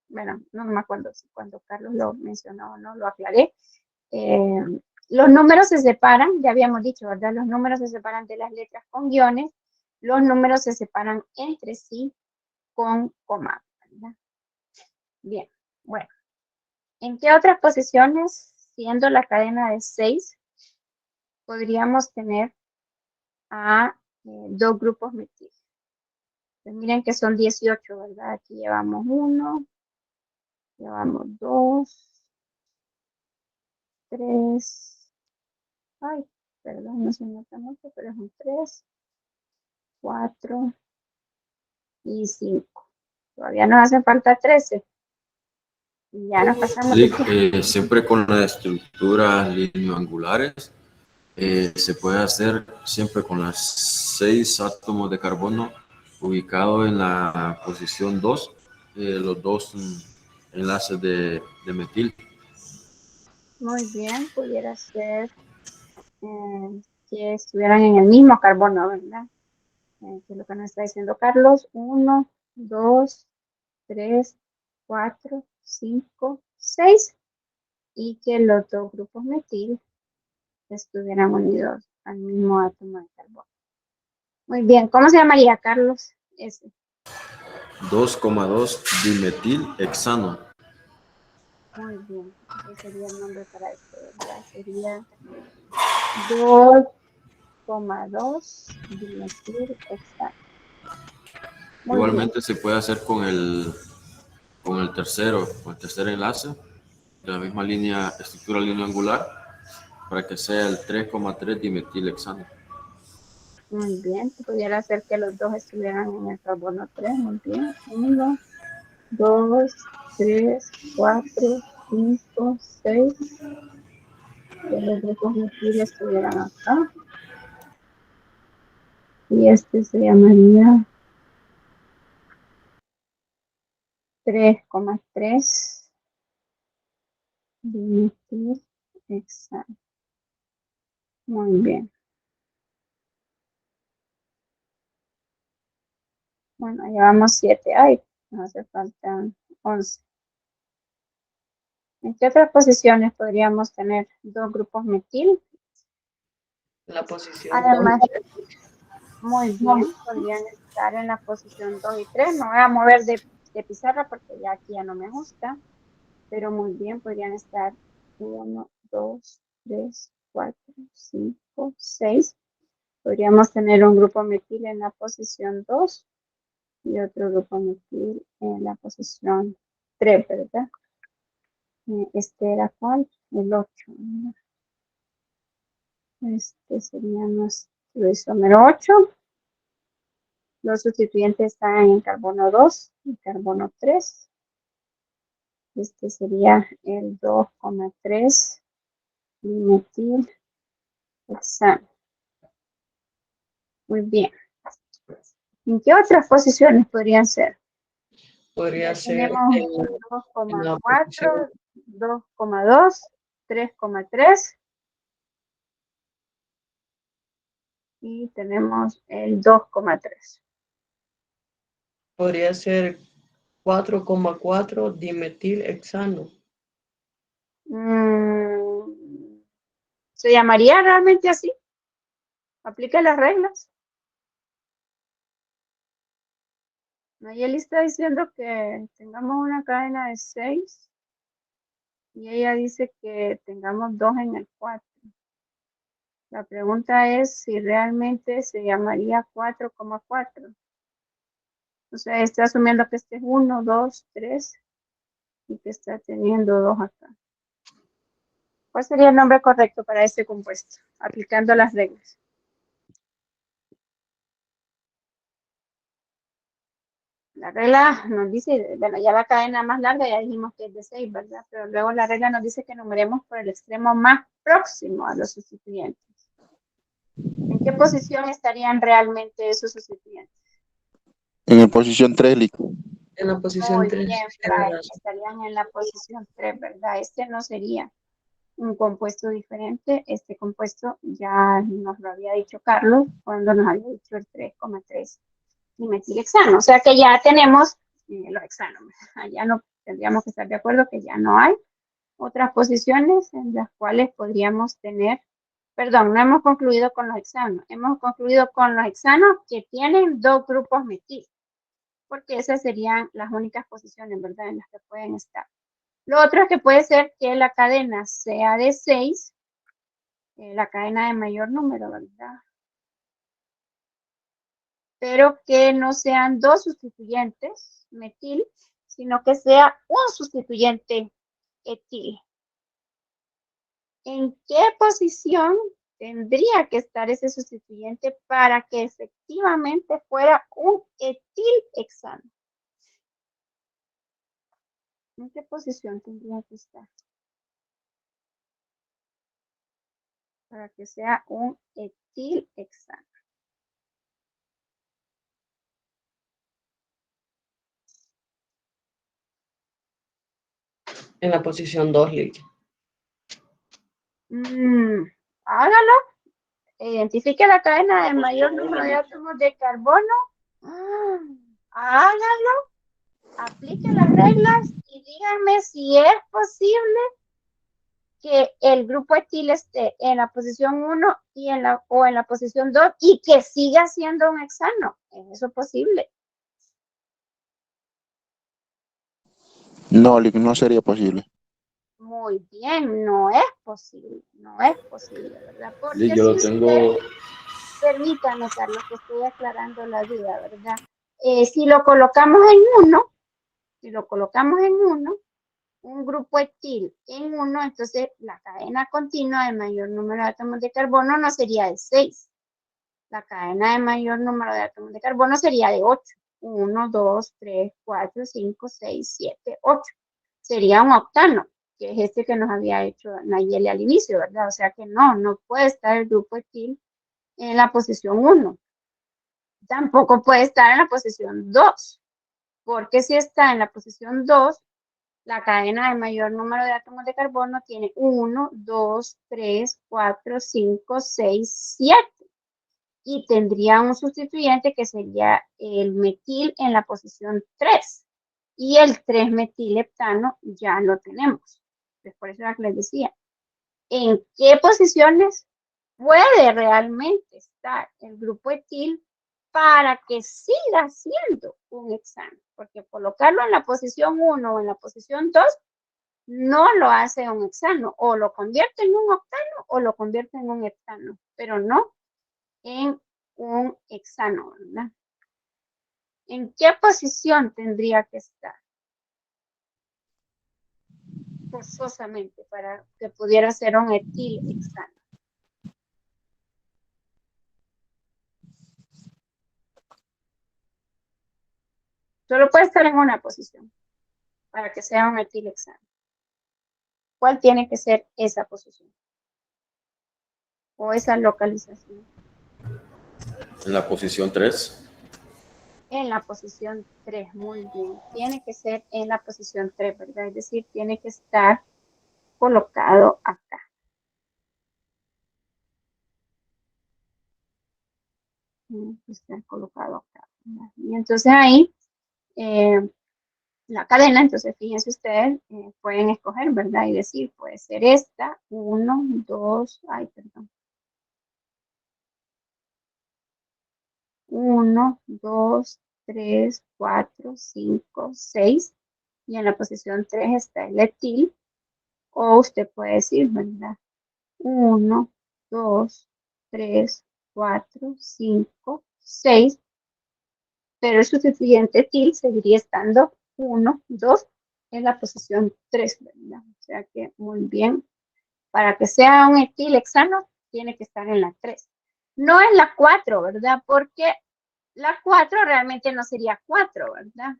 bueno, no me acuerdo si cuando Carlos lo mencionó o no, lo aclaré. Los números se separan, ya habíamos dicho, ¿verdad? Los números se separan de las letras con guiones, los números se separan entre sí con coma, ¿verdad? Bien, bueno. ¿En qué otras posiciones, siendo la cadena de 6, podríamos tener a dos grupos metidos? Pues miren que son 18, ¿verdad? Aquí llevamos 1, llevamos 2, 3, ay, perdón, no se nota mucho, pero es un 3, 4 y 5. Todavía nos hacen falta 13. Y ya nos pasamos. Siempre con las estructuras lineoangulares, se puede hacer siempre con las 6 átomos de carbono ubicados en la posición 2, los dos enlaces de metil. Muy bien, pudiera ser que estuvieran en el mismo carbono, ¿verdad? Que es lo que nos está diciendo Carlos. 1, 2, 3, 4, 5, 6. Y que los dos grupos metil estuvieran unidos al mismo átomo de carbono. Muy bien, ¿cómo se llamaría, Carlos? Ese. 2,2 dimetilhexano. Muy bien, ese sería el nombre para esto, ¿verdad? Sería 2,2 dimetilhexano. Igualmente se puede hacer con el tercer enlace de la misma línea, estructura lineoangular, para que sea el 3,3 dimetilhexano. Muy bien, pudiera ser que los dos estuvieran en el carbono 3, muy bien. 1, 2, 3, 4, 5, 6. Que los grupos metil estuvieran acá. Y este se llamaría 3,3 dimetilhexano. Muy bien. Bueno, llevamos 7. Ay, nos hace falta 11. ¿En qué otras posiciones podríamos tener dos grupos metil? La posición Además, 2. muy bien, podrían estar en la posición 2 y 3. Me voy a mover de pizarra porque ya aquí ya no me gusta. Pero muy bien, podrían estar 1, 2, 3, 4, 5, 6. Podríamos tener un grupo metil en la posición 2 y otro grupo metil en la posición 3, ¿verdad? Este era cuál? El 8. Este sería nuestro isómero 8. Los sustituyentes están en el carbono 2 y carbono 3. Este sería el 2,3 dimetilhexano. Muy bien. ¿En qué otras posiciones podrían ser? Podría Ya ser tenemos en la 2,4, posición 2,2, 3,3 y tenemos el 2,3. podría ser 4,4 dimetilhexano. ¿Se llamaría realmente así? ¿Aplica las reglas? Nayeli está diciendo que tengamos una cadena de 6 y ella dice que tengamos 2 en el 4. La pregunta es si realmente se llamaría 4,4. O sea, está asumiendo que este es 1, 2, 3 y que está teniendo 2 acá. ¿Cuál sería el nombre correcto para este compuesto? Aplicando las reglas. La regla nos dice, bueno, ya la cadena más larga ya dijimos que es de 6, ¿verdad? Pero luego la regla nos dice que numeremos por el extremo más próximo a los sustituyentes. ¿En qué posición estarían realmente esos sustituyentes? En la posición 3, En la posición Muy 3. bien, Fray, estarían en la posición 3, ¿verdad? Este no sería un compuesto diferente. Este compuesto ya nos lo había dicho Carlos cuando nos había dicho el 3,3 dimetilhexano. O sea que ya tenemos los hexanos. Ya no tendríamos que estar de acuerdo que ya no hay otras posiciones en las cuales podríamos tener, perdón, no hemos concluido con los hexanos, hemos concluido con los hexanos que tienen 2 grupos metil, porque esas serían las únicas posiciones, ¿verdad?, en las que pueden estar. Lo otro es que puede ser que la cadena sea de 6, la cadena de mayor número, ¿verdad? Pero que no sean 2 sustituyentes metil, sino que sea un sustituyente etil. ¿En qué posición tendría que estar ese sustituyente para que efectivamente fuera un etilhexano? ¿En qué posición tendría que estar para que sea un etilhexano? En la posición 2, Lick. Hágalo. Identifique la cadena de mayor número de átomos de carbono. Hágalo. Aplique las reglas y díganme si es posible que el grupo etil esté en la posición 1 y o en la posición 2 y que siga siendo un hexano. ¿Es eso posible? No, no sería posible. Muy bien, no es posible, ¿verdad? Porque Yo si lo usted, tengo. permítame, Carlos, que estoy aclarando la duda, ¿verdad? Si lo colocamos en 1, un grupo etil en 1, entonces la cadena continua de mayor número de átomos de carbono no sería de 6. La cadena de mayor número de átomos de carbono sería de 8. 1, 2, 3, 4, 5, 6, 7, 8. Sería un octano, que es este que nos había hecho Nayeli al inicio, ¿verdad? O sea que no puede estar el grupo etil en la posición 1. Tampoco puede estar en la posición 2, porque si está en la posición 2, la cadena de mayor número de átomos de carbono tiene 1, 2, 3, 4, 5, 6, 7. Y tendría un sustituyente que sería el metil en la posición 3. Y el 3-metilheptano ya lo tenemos. Entonces, por eso era que les decía, ¿en qué posiciones puede realmente estar el grupo etil para que siga siendo un hexano? Porque colocarlo en la posición 1 o en la posición 2 no lo hace un hexano, o lo convierte en un octano o lo convierte en un heptano, pero no en un hexano, ¿verdad? ¿En qué posición tendría que estar? Forzosamente para que pudiera ser un etilhexano. Solo puede estar en una posición para que sea un etilhexano. ¿Cuál tiene que ser esa posición? O esa localización. En la posición 3. En la posición 3, muy bien. Tiene que ser en la posición 3, ¿verdad? Es decir, tiene que estar colocado acá. Está colocado acá. Y entonces ahí, la cadena, entonces fíjense ustedes, pueden escoger, ¿verdad? Y decir, puede ser esta, 1, 2, 1, 2, 3, 4, 5, 6. Y en la posición 3 está el etil. O usted puede decir, ¿verdad? 1, 2, 3, 4, 5, 6. pero el sustituyente etil seguiría estando 1, 2 en la posición 3, ¿verdad? O sea que muy bien. Para que sea un etilhexano, tiene que estar en la 3. No en la 4, ¿verdad? Porque la 4 realmente no sería 4, ¿verdad?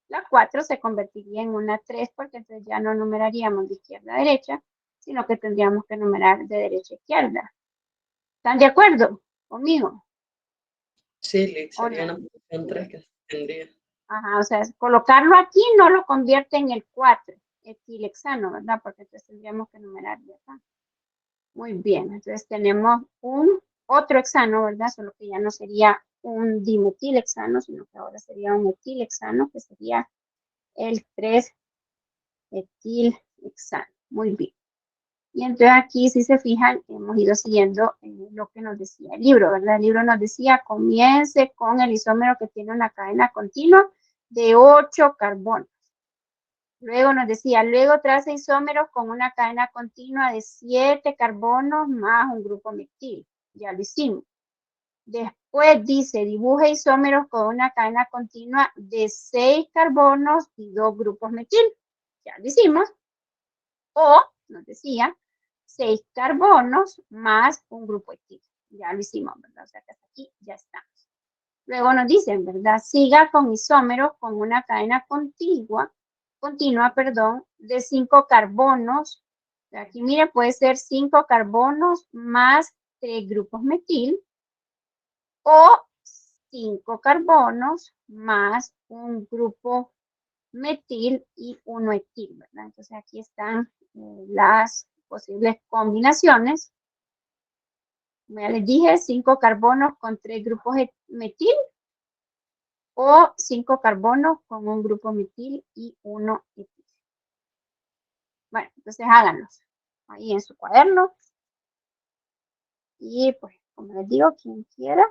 La 4 se convertiría en una 3 porque entonces ya no numeraríamos de izquierda a derecha, sino que tendríamos que numerar de derecha a izquierda. ¿Están de acuerdo conmigo? Sí, Lick, ¿O sería no? en la posición 3 que tendría. Ajá, o sea, colocarlo aquí no lo convierte en el 4, etilhexano, ¿verdad? Porque entonces tendríamos que numerar de acá. Muy bien, entonces tenemos un otro hexano, ¿verdad? Solo que ya no sería un dimetilhexano, sino que ahora sería un etilhexano, que sería el 3-etilhexano. Muy bien. Y entonces aquí, si se fijan, hemos ido siguiendo lo que nos decía el libro, ¿verdad? El libro nos decía, comience con el isómero que tiene una cadena continua de 8 carbonos. Luego nos decía, luego traza isómeros con una cadena continua de 7 carbonos más un grupo metil. Ya lo hicimos. Después dice, dibuja isómeros con una cadena continua de 6 carbonos y 2 grupos metil. Ya lo hicimos. O, nos decía, 6 carbonos más un grupo etil. Ya lo hicimos, ¿verdad? O sea que hasta aquí ya estamos. Luego nos dicen, ¿verdad? Siga con isómeros con una cadena continua, de 5 carbonos. Aquí, mire, puede ser 5 carbonos más 3 grupos metil o 5 carbonos más un grupo metil y uno etil, ¿verdad? Entonces aquí están las posibles combinaciones. Como ya les dije, 5 carbonos con 3 grupos metil o 5 carbonos con un grupo metil y uno etil. Bueno, entonces háganlos ahí en su cuaderno. Y pues, como les digo, quien quiera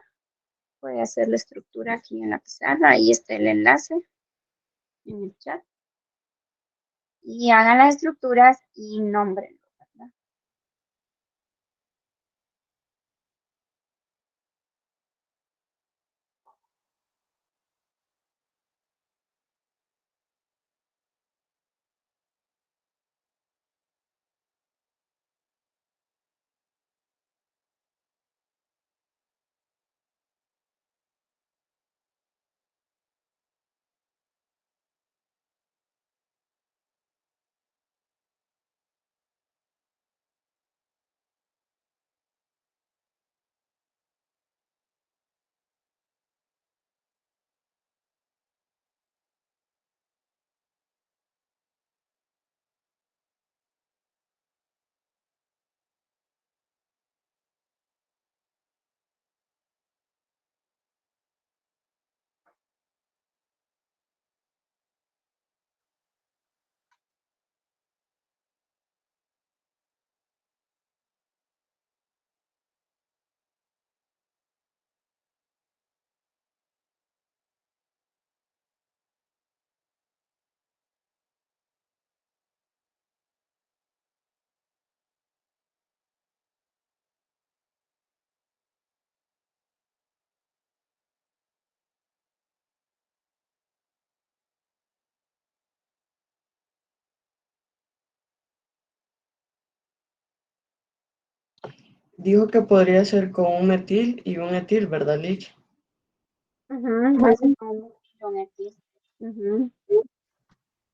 puede hacer la estructura aquí en la pizarra. Ahí está el enlace en el chat. Y hagan las estructuras y nombren. Dijo que podría ser con un metil y un etil, ¿verdad, Lick?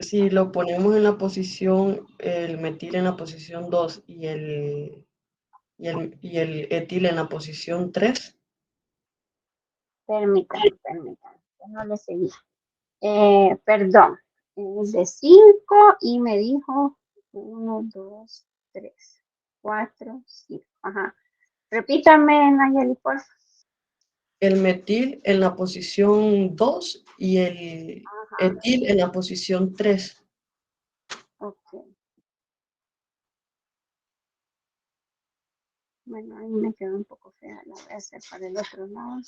Si lo ponemos en la posición, el metil en la posición 2 y el etil en la posición 3. Permítanme, no le seguí. Perdón, es de 5 y me dijo 1, 2, 3, 4, 5. Ajá. Repítame, Nayeli, por favor. El metil en la posición 2 y el etil en la posición 3. Ok. Bueno, ahí me quedó un poco fea. La voy a hacer para el otro lado.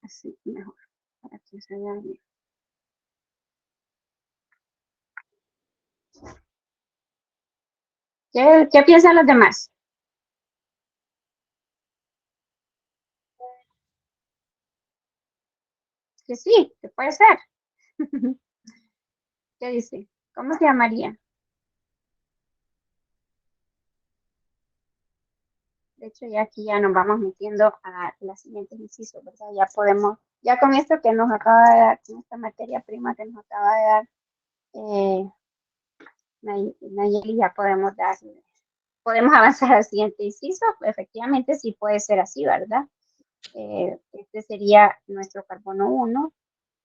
Así mejor, para que se vea bien. ¿Qué piensan los demás? que sí, que puede ser. ¿Qué dice? ¿Cómo se llamaría? De hecho, ya aquí ya nos vamos metiendo a las siguientes incisos, ¿verdad? Ya podemos, ya con esto que nos acaba de dar, con esta materia prima que nos acaba de dar Nayeli, ya podemos avanzar al siguiente inciso. Efectivamente, sí puede ser así, ¿verdad? Este sería nuestro carbono 1,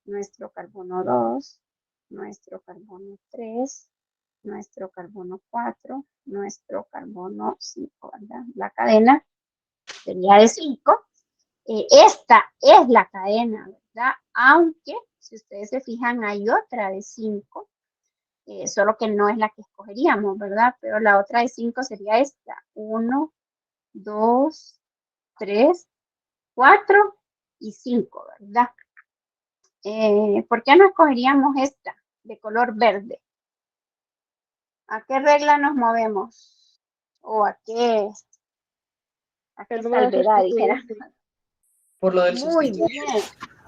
nuestro carbono 2, nuestro carbono 3, nuestro carbono 4, nuestro carbono 5, ¿verdad? La cadena sería de 5. Esta es la cadena, ¿verdad? Aunque, si ustedes se fijan, hay otra de 5, solo que no es la que escogeríamos, ¿verdad? Pero la otra de 5 sería esta. 1, 2, 3, 4 y 5, ¿verdad? ¿Por qué no escogeríamos esta de color verde? ¿A qué regla nos movemos? ¿O a qué salvedad, dijera? Por lo del Muy sustituyente.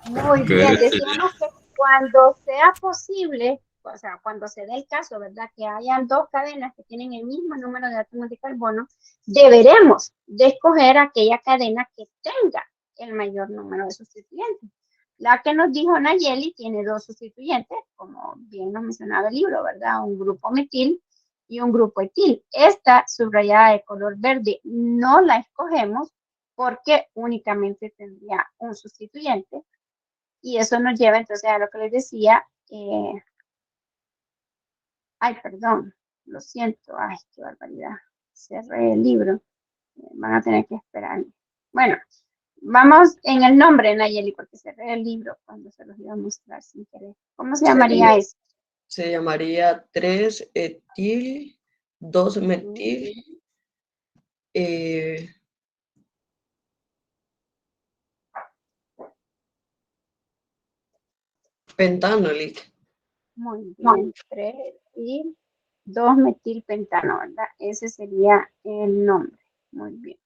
bien, muy bien. Decíamos que cuando sea posible, o sea, cuando se dé el caso, ¿verdad? Que hayan dos cadenas que tienen el mismo número de átomos de carbono, deberemos de escoger aquella cadena que tenga el mayor número de sustituyentes. La que nos dijo Nayeli tiene 2 sustituyentes, como bien nos mencionaba el libro, ¿verdad? Un grupo metil y un grupo etil. Esta subrayada de color verde no la escogemos porque únicamente tendría un sustituyente. Y eso nos lleva entonces a lo que les decía. Ay, perdón, lo siento. Ay, qué barbaridad. Cerré el libro. Van a tener que esperar. Bueno, vamos en el nombre, Nayeli, porque cerré el libro cuando se los iba a mostrar sin querer. ¿Cómo se llamaría eso? Se llamaría 3 etil, 2 metil, pentanolic. Muy bien, 3 y 2 metilpentano, ¿verdad? Ese sería el nombre. Muy bien.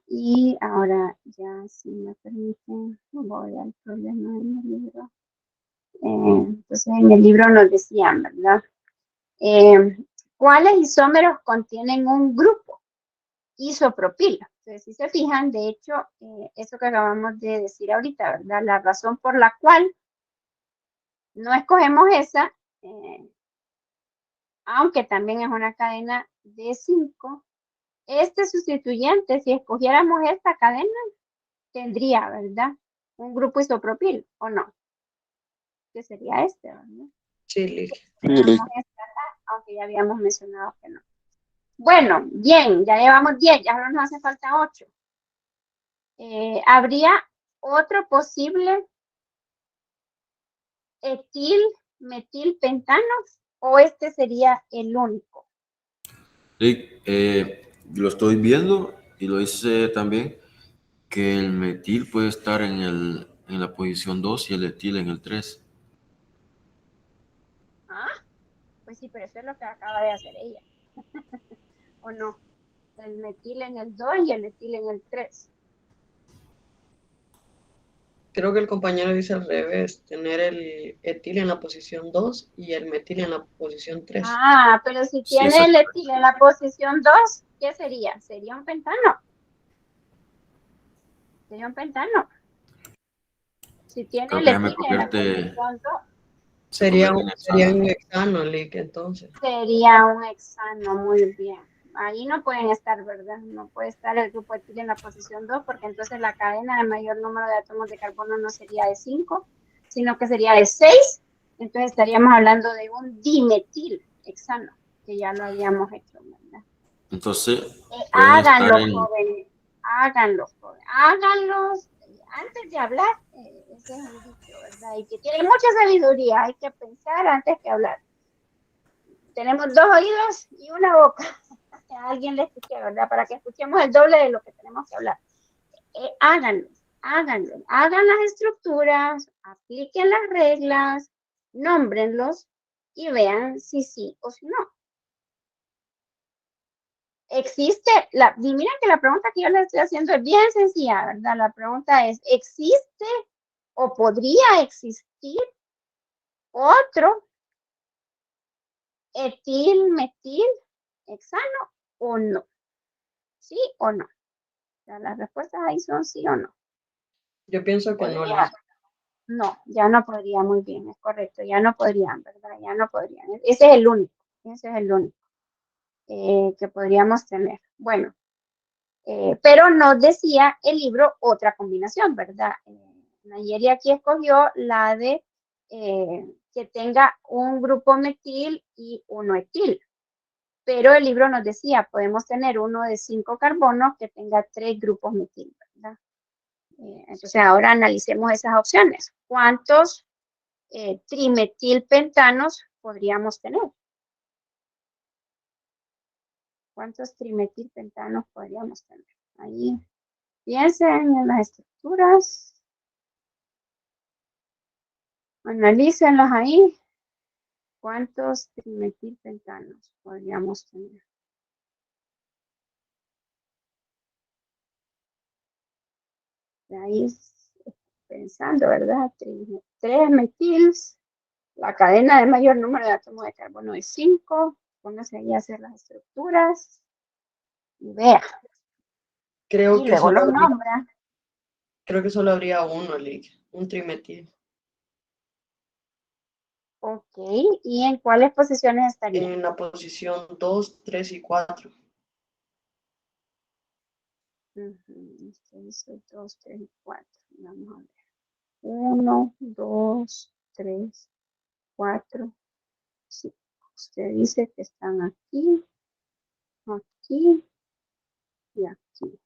Y ahora ya, si me permiten, voy al problema en el libro. Entonces, en el libro nos decían, ¿verdad? ¿Cuáles isómeros contienen un grupo? Isopropilo. Entonces, si se fijan, de hecho, eso que acabamos de decir ahorita, ¿verdad? La razón por la cual no escogemos esa, aunque también es una cadena de 5, este sustituyente, si escogiéramos esta cadena, tendría, ¿verdad? Un grupo isopropil, ¿o no? Que sería este, ¿verdad? Sí, Aunque ya habíamos mencionado que no. Bueno, bien, ya llevamos 10, ya solo nos hace falta 8. ¿Habría otro posible etil, metil, pentano? ¿O este sería el único? Sí, lo estoy viendo y lo hice también, que el metil puede estar en la posición 2 y el etil en el 3. Ah, pues sí, pero eso es lo que acaba de hacer ella. ¿O no? El metil en el 2 y el etil en el 3. creo que el compañero dice al revés, tener el etil en la posición 2 y el metil en la posición 3. Ah, pero si Sí, tiene el etil en la posición 2, ¿qué sería? Sería un pentano. Sería un pentano. Si tiene creo el que ya me etil en la convierte, posición 2, Sería en hexano. un hexanolic, entonces. sería un hexano. Muy bien. Ahí no pueden estar, ¿verdad? No puede estar el grupo etil en la posición 2 porque entonces la cadena de mayor número de átomos de carbono no sería de 5, sino que sería de 6. Entonces estaríamos hablando de un dimetil hexano, que ya lo habíamos hecho, ¿verdad? Entonces, pueden estar Háganlo, en... jóvenes. Háganlo, jóvenes. Háganlos antes de hablar. Ese es un dicho, ¿verdad? Y que tiene mucha sabiduría. Hay que pensar antes que hablar. Tenemos 2 oídos y una boca. A alguien le escuché, ¿verdad? Para que escuchemos el doble de lo que tenemos que hablar. Háganlo. Hagan las estructuras, apliquen las reglas, nómbrenlos y vean si sí o si no. Existe, y miren que la pregunta que yo les estoy haciendo es bien sencilla, ¿verdad? La pregunta es, ¿existe O podría existir otro etil, metil, hexano o no. ¿Sí o no? O sea, las respuestas ahí son sí o no. Yo pienso que no. Podría. No, ya no podría, muy bien, es correcto, ya no podrían, ¿verdad? Ya no podrían. Ese es el único que podríamos tener. Bueno, pero nos decía el libro otra combinación, ¿verdad? Nayeli aquí escogió la de que tenga un grupo metil y uno etil. Pero el libro nos decía, podemos tener uno de 5 carbonos que tenga 3 grupos metil, ¿verdad? Entonces ahora analicemos esas opciones. ¿Cuántos trimetilpentanos podríamos tener? ¿Cuántos trimetilpentanos podríamos tener? Ahí piensen en las estructuras. Analícenlos ahí. ¿Cuántos trimetilpentanos podríamos tener? De ahí pensando, ¿verdad? 3 metils. La cadena de mayor número de átomos de carbono es 5. Póngase ahí a hacer las estructuras. Y vea. Creo Y que luego solo los habría, nombra. creo que solo habría uno, un trimetil. Ok. ¿Y en cuáles posiciones estaría? En la posición 2, 3 y 4. Usted dice 2, 3 y 4. Vamos a ver. 1, 2, 3, 4, 5. Usted dice que están aquí, aquí y aquí.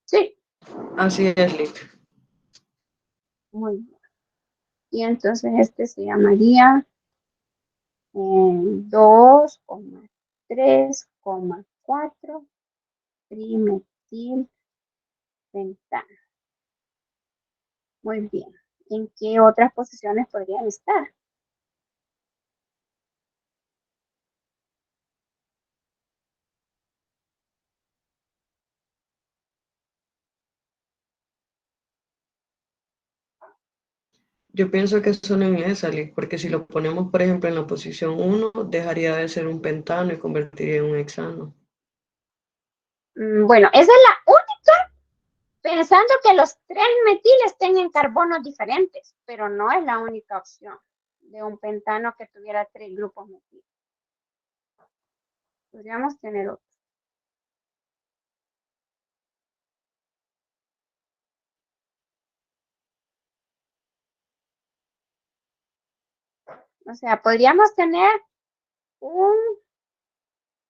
Sí, Así es, Lick. muy bien. Y entonces este se llamaría 2,3,4 trimetilpentano. Muy bien. ¿En qué otras posiciones podrían estar? Yo pienso que solo en esa, Lick, porque si lo ponemos, por ejemplo, en la posición 1, dejaría de ser un pentano y convertiría en un hexano. Bueno, esa es la única, pensando que los 3 metiles tengan carbonos diferentes, pero no es la única opción de un pentano que tuviera 3 grupos metiles. Podríamos tener otro. O sea, podríamos tener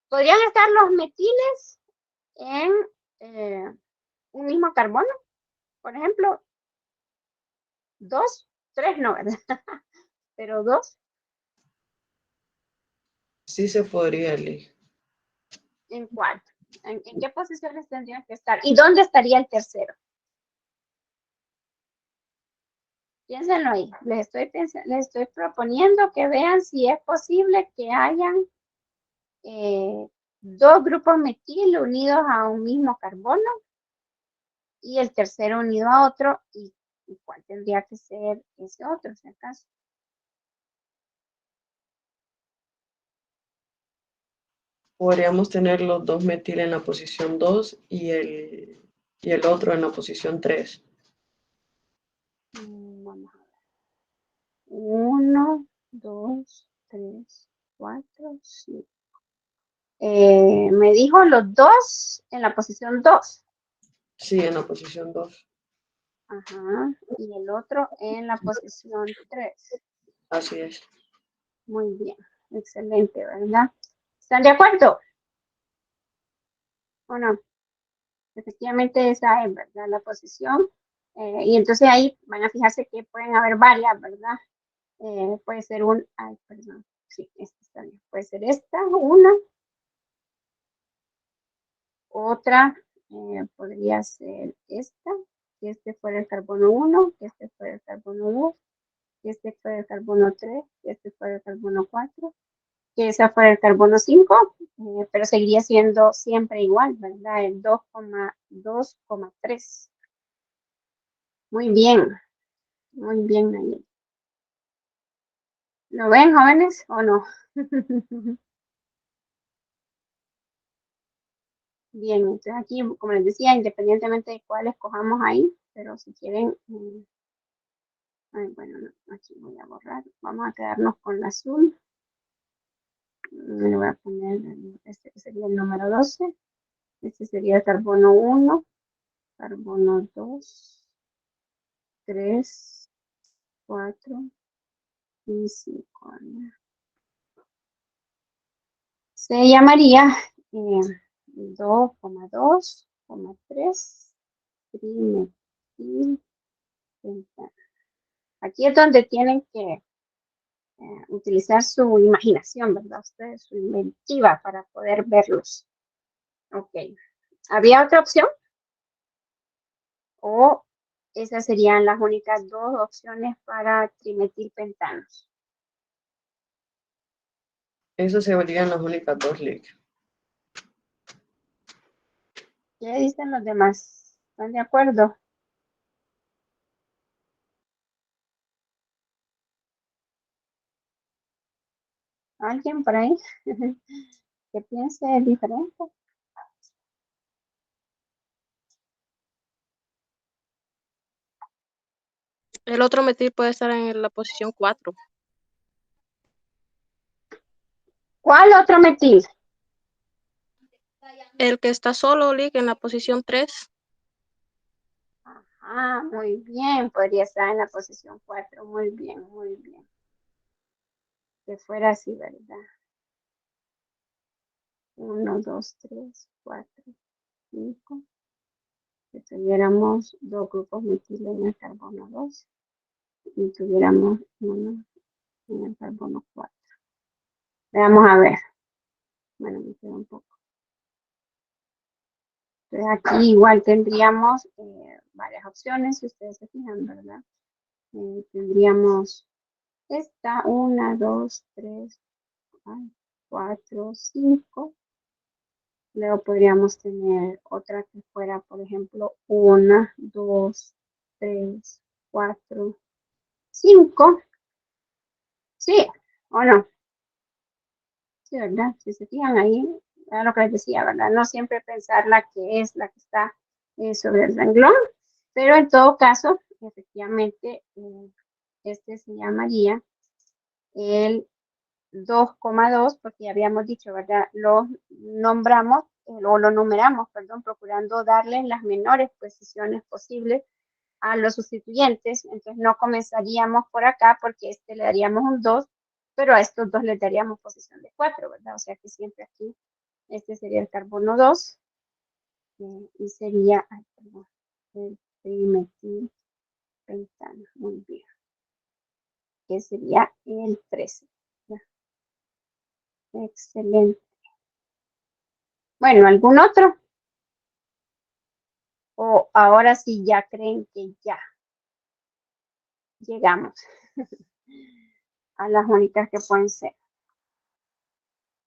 podrían estar los metiles en un mismo carbono, por ejemplo, 2, 3 no, ¿verdad? Pero 2. Sí se podría, Lick. ¿En cuál? ¿En qué posiciones tendrían que estar? ¿Y dónde estaría el tercero? Piénsenlo ahí. Les estoy proponiendo que vean si es posible que hayan 2 grupos metil unidos a un mismo carbono y el tercero unido a otro. ¿Y cuál tendría que ser ese otro, si acaso? Podríamos tener los 2 metil en la posición 2 y el otro en la posición 3. Vamos a ver. 1, 2, 3, 4, 5. Me dijo los 2 en la posición 2. Sí, en la posición 2. Ajá. Y el otro en la posición 3. Así es. Muy bien. Excelente, ¿verdad? ¿Están de acuerdo? ¿O no? Efectivamente esa es, ¿verdad? La posición. Y entonces ahí van a fijarse que pueden haber varias, ¿verdad? Puede ser ay, perdón. Sí, esta está bien. Puede ser esta, una. Otra podría ser esta, que este fuera el carbono 1, que este fuera el carbono 2, que este fuera el carbono 3, que este fuera el carbono 4, que ese fuera el carbono 5, pero seguiría siendo siempre igual, ¿verdad? El 2,3. Muy bien. Muy bien, Nayeli. ¿Lo ven, jóvenes, o no? Bien, entonces aquí, como les decía, independientemente de cuál escojamos ahí, pero si quieren, ay, bueno, no, aquí voy a borrar. Vamos a quedarnos con la azul. Le voy a poner, este sería el número 12. Este sería el carbono 1, carbono 2, 3, 4 y 5. Se llamaría 2,2,3 trimetil pentano. Aquí es donde tienen que utilizar su imaginación, ¿verdad? Ustedes, su inventiva para poder verlos. Ok. ¿Había otra opción? ¿O esas serían las únicas dos opciones para trimetilpentanos? Eso serían las únicas dos, Lick. ¿Qué dicen los demás? ¿Están de acuerdo? ¿Alguien por ahí que piense diferente? El otro metil puede estar en la posición 4. ¿Cuál otro metil? El que está solo, Lick, en la posición 3. Ah, muy bien, podría estar en la posición 4. Muy bien, muy bien. Que fuera así, ¿verdad? 1, 2, 3, 4, 5. Que tuviéramos dos grupos metiles en el carbono 2 y tuviéramos uno en el carbono 4. Vamos a ver. Bueno, me queda un poco. Entonces aquí igual tendríamos varias opciones, si ustedes se fijan, ¿verdad? Tendríamos esta, 1, 2, 3, 4, 5. Luego podríamos tener otra que fuera, por ejemplo, 1, 2, 3, 4, 5. Sí, o no. Sí, ¿verdad? Si se fijan ahí, era lo que les decía, ¿verdad? No siempre pensar la que es la que está sobre el renglón, pero en todo caso, efectivamente, este se llamaría el 2,2, porque ya habíamos dicho, ¿verdad? Lo nombramos o lo numeramos, perdón, procurando darle las menores posiciones posibles a los sustituyentes. Entonces no comenzaríamos por acá porque este le daríamos un 2, pero a estos dos les daríamos posición de 4, ¿verdad? O sea que siempre aquí este sería el carbono 2 y sería, ay, perdón, el trimetilpentano. Muy bien. Que sería el 13. Excelente. Bueno, ¿algún otro? O ahora sí ya creen que ya llegamos a las únicas que pueden ser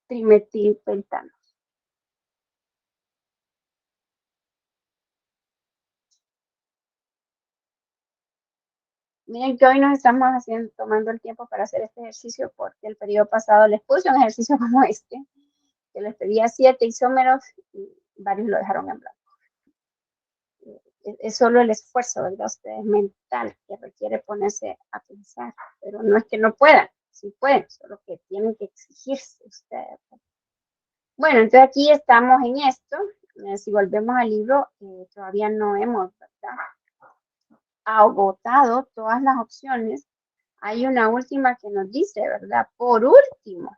trimetilpentano. Miren que hoy nos estamos tomando el tiempo para hacer este ejercicio porque el periodo pasado les puse un ejercicio como este, que les pedía 7 isómeros y varios lo dejaron en blanco. Es solo el esfuerzo, ¿verdad? Ustedes mental que requiere ponerse a pensar, pero no es que no puedan, sí pueden, solo que tienen que exigirse ustedes. Bueno, entonces aquí estamos en esto. Si volvemos al libro, todavía no hemos, ¿verdad?, agotado todas las opciones. Hay una última que nos dice, ¿verdad? Por último,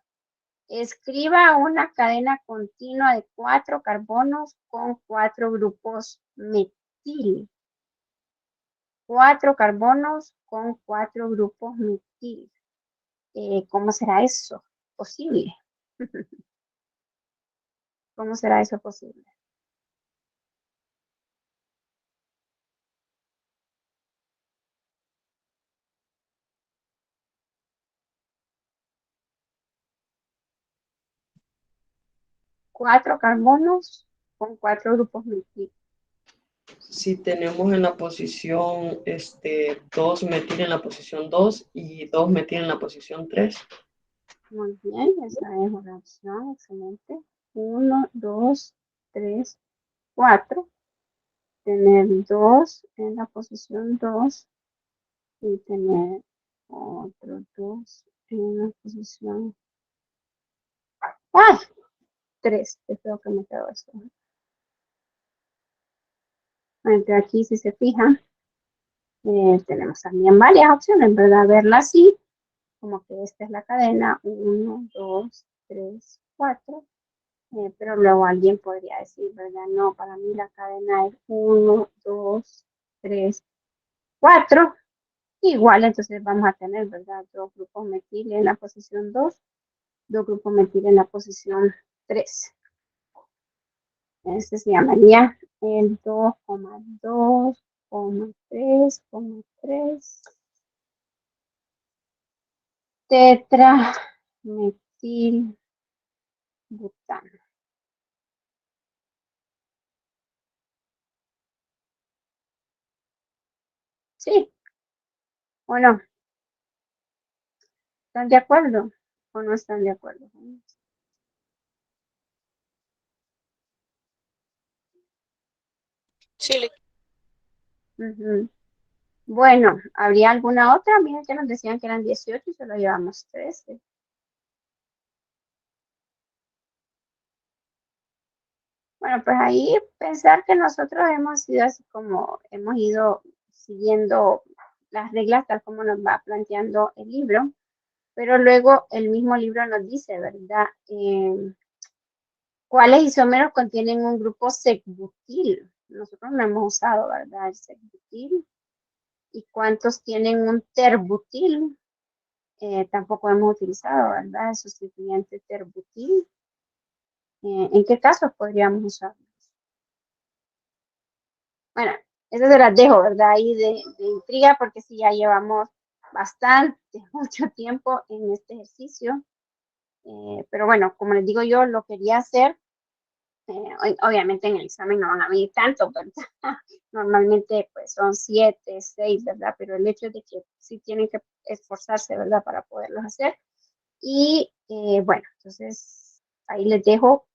escriba una cadena continua de 4 carbonos con 4 grupos metil. 4 carbonos con 4 grupos metil. ¿Cómo será eso posible? ¿Cómo será eso posible? Cuatro carbonos con 4 grupos metil. Si tenemos en la posición 2 metil en la posición 2 y 2 metil en la posición 3. Muy bien, esa es una opción, excelente. 1, 2, 3, 4. Tener 2 en la posición 2 y tener otro 2 en la posición 3. Espero que me quedó esto. Entre aquí, si se fijan, tenemos también varias opciones, ¿verdad? Verla así, como que esta es la cadena, 1, 2, 3, 4. Pero luego alguien podría decir, ¿verdad? No, para mí la cadena es 1, 2, 3, 4. Igual, entonces vamos a tener, ¿verdad? Dos grupos metil en la posición 2, dos grupos metil en la posición 3. Este se llamaría el 2,2,3,3 tetrametilbutano. ¿Sí o no? ¿Están de acuerdo o no están de acuerdo? Sí, Ujú. Bueno, ¿habría alguna otra? Miren que nos decían que eran 18 y solo llevamos 13. Bueno, pues ahí pensar que nosotros hemos sido así como hemos ido siguiendo las reglas tal como nos va planteando el libro, pero luego el mismo libro nos dice, ¿verdad? ¿Cuáles isómeros contienen un grupo sec-butil? Nosotros no hemos usado, ¿verdad? El sec-butil. ¿Y cuántos tienen un terbutil? Tampoco hemos utilizado, ¿verdad? El sustituyente terbutil. ¿En qué casos podríamos usarlo? Bueno, eso se las dejo, ¿verdad? Ahí de intriga, porque sí, ya llevamos bastante, mucho tiempo en este ejercicio. Pero bueno, como les digo yo, lo quería hacer. Obviamente en el examen no van a venir tanto, ¿verdad? Normalmente pues son 7, 6, ¿verdad? Pero el hecho de que sí tienen que esforzarse, ¿verdad? Para poderlos hacer. Y bueno, entonces ahí les dejo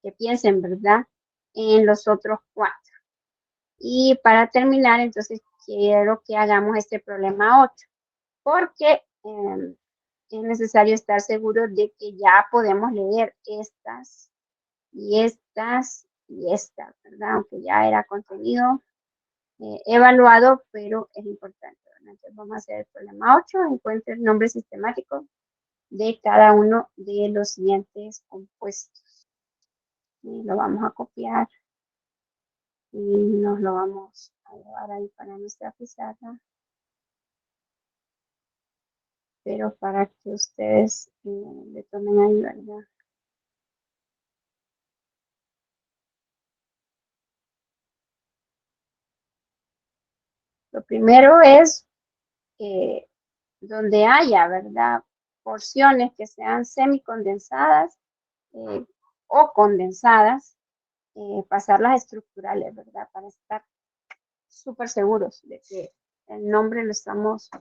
que piensen, ¿verdad? En los otros 4. Y para terminar, entonces quiero que hagamos este problema 8, porque es necesario estar seguros de que ya podemos leer estas y estas y estas, ¿verdad? Aunque ya era contenido evaluado, pero es importante, ¿verdad? Entonces vamos a hacer el problema 8, encuentre el nombre sistemático de cada uno de los siguientes compuestos. Y lo vamos a copiar y nos lo vamos a llevar ahí para nuestra pizarra. Pero para que ustedes le tomen ahí, ¿verdad? Lo primero es donde haya, ¿verdad? Porciones que sean semicondensadas o condensadas, pasarlas estructurales, ¿verdad? Para estar súper seguros de que el nombre lo estamos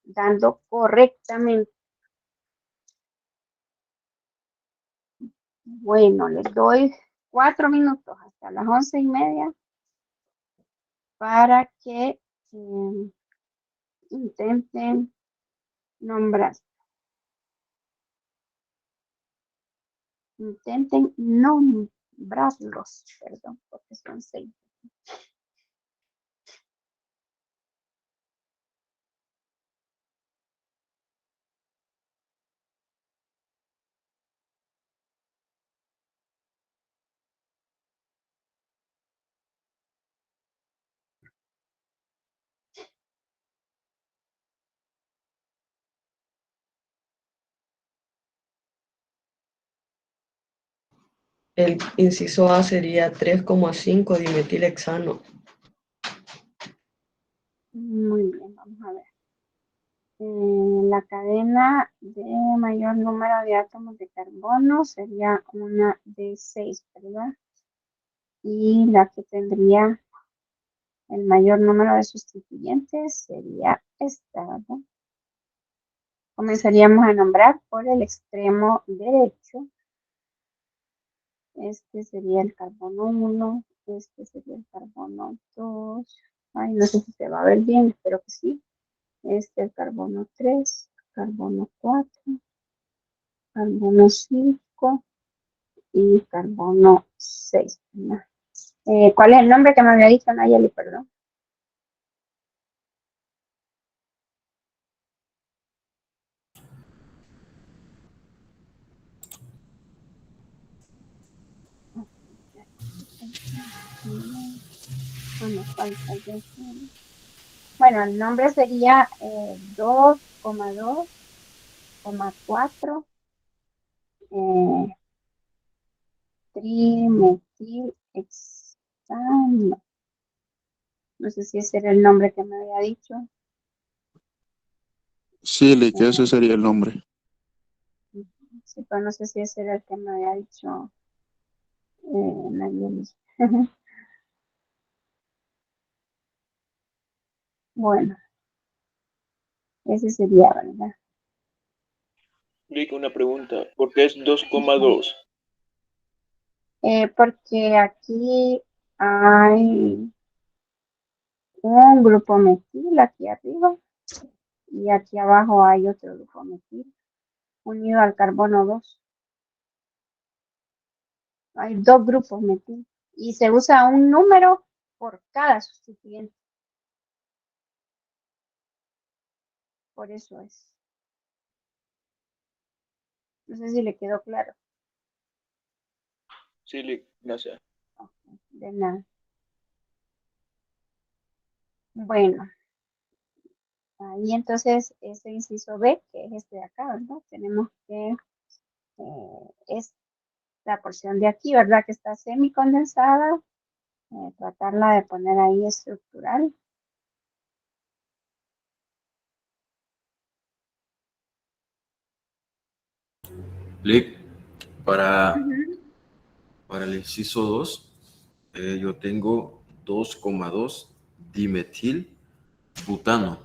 dando correctamente. Bueno, les doy 4 minutos hasta las 11:30 para que intenten nombrar. Intenten nombrarlos, perdón, porque son 6. El inciso A sería 3,5 dimetilhexano. Muy bien, vamos a ver. La cadena de mayor número de átomos de carbono sería una de 6, ¿verdad? Y la que tendría el mayor número de sustituyentes sería esta, ¿verdad? Comenzaríamos a nombrar por el extremo derecho. Este sería el carbono 1, este sería el carbono 2. Ay, no sé si se va a ver bien, espero que sí. Este el carbono 3, carbono 4, carbono 5 y carbono 6. ¿Cuál es el nombre que me había dicho, Nayeli? Perdón. Bueno, falta el bueno, el nombre sería 2,2,4 trimetilhexano. No sé si ese era el nombre que me había dicho. Sí, que ese sería el nombre. Sí, pero no sé si ese era el que me había dicho Nayeli. Bueno, ese sería, ¿verdad? Rick, una pregunta. ¿Por qué es 2,2? Porque aquí hay un grupo metil aquí arriba y aquí abajo hay otro grupo metil unido al carbono 2. Hay dos grupos metil y se usa un número por cada sustituyente. Por eso es. No sé si le quedó claro. Sí, Rick, gracias. De nada. Bueno, ahí entonces ese inciso B, que es este de acá, ¿verdad? Tenemos que es la porción de aquí, ¿verdad? Que está semicondensada. Tratarla de poner ahí estructural. Lick, para el inciso 2, yo tengo 2,2 dimetil butano.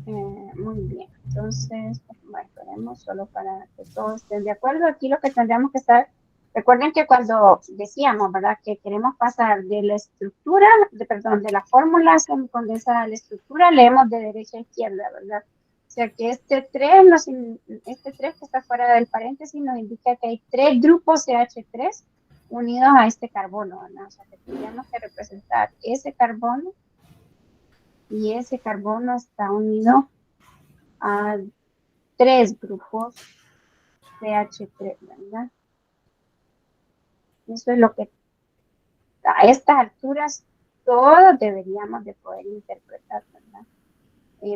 Muy bien. Entonces, bueno, ponemos solo para que todos estén de acuerdo. Aquí lo que tendríamos que estar, recuerden que cuando decíamos, ¿verdad? Que queremos pasar de la estructura, perdón, de la fórmula semicondensada a la estructura, leemos de derecha a izquierda, ¿verdad? O sea que este 3 que está fuera del paréntesis nos indica que hay 3 grupos CH3 unidos a este carbono, ¿verdad? O sea que tendríamos que representar ese carbono y ese carbono está unido a 3 grupos CH3, ¿verdad? Eso es lo que a estas alturas todos deberíamos de poder interpretar, ¿verdad?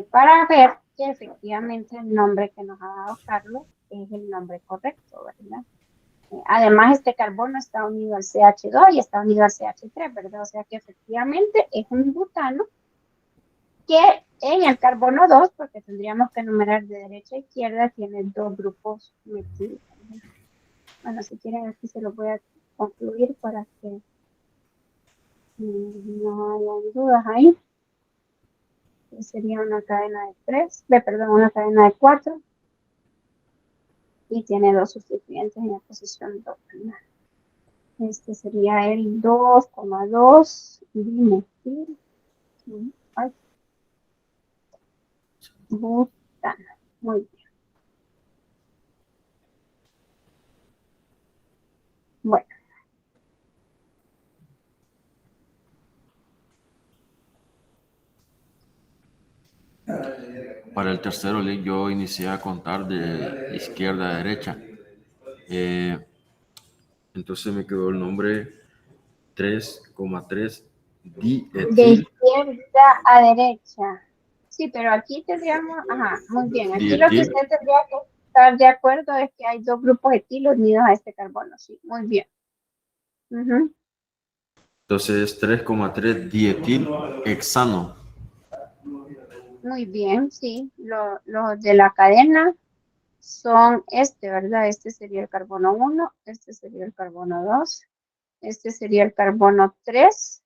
Para ver que efectivamente el nombre que nos ha dado Carlos es el nombre correcto, ¿verdad? Además, este carbono está unido al CH2 y está unido al CH3, ¿verdad? O sea que efectivamente es un butano que en el carbono 2, porque tendríamos que numerar de derecha a izquierda, tiene 2 grupos metil. Bueno, si quieren aquí se lo voy a concluir para que no haya dudas ahí. Sería una cadena de 3, perdón, una cadena de 4 y tiene 2 sustituyentes en la posición 2. Este sería el 2,2 dimetil butano. Muy bien. Bueno. Para el tercero, Lick, yo inicié a contar de izquierda a derecha. Entonces me quedó el nombre 3,3 De dietil. izquierda a derecha. Sí, pero aquí tendríamos, ajá, muy bien. Aquí lo que Dietil. usted tendría que estar de acuerdo es que hay 2 grupos etil unidos a este carbono. Sí, muy bien. Entonces 3,3 dietil hexano. Muy bien, sí. Los de la cadena son ¿verdad? Este sería el carbono 1, este sería el carbono 2 Este sería el carbono 3.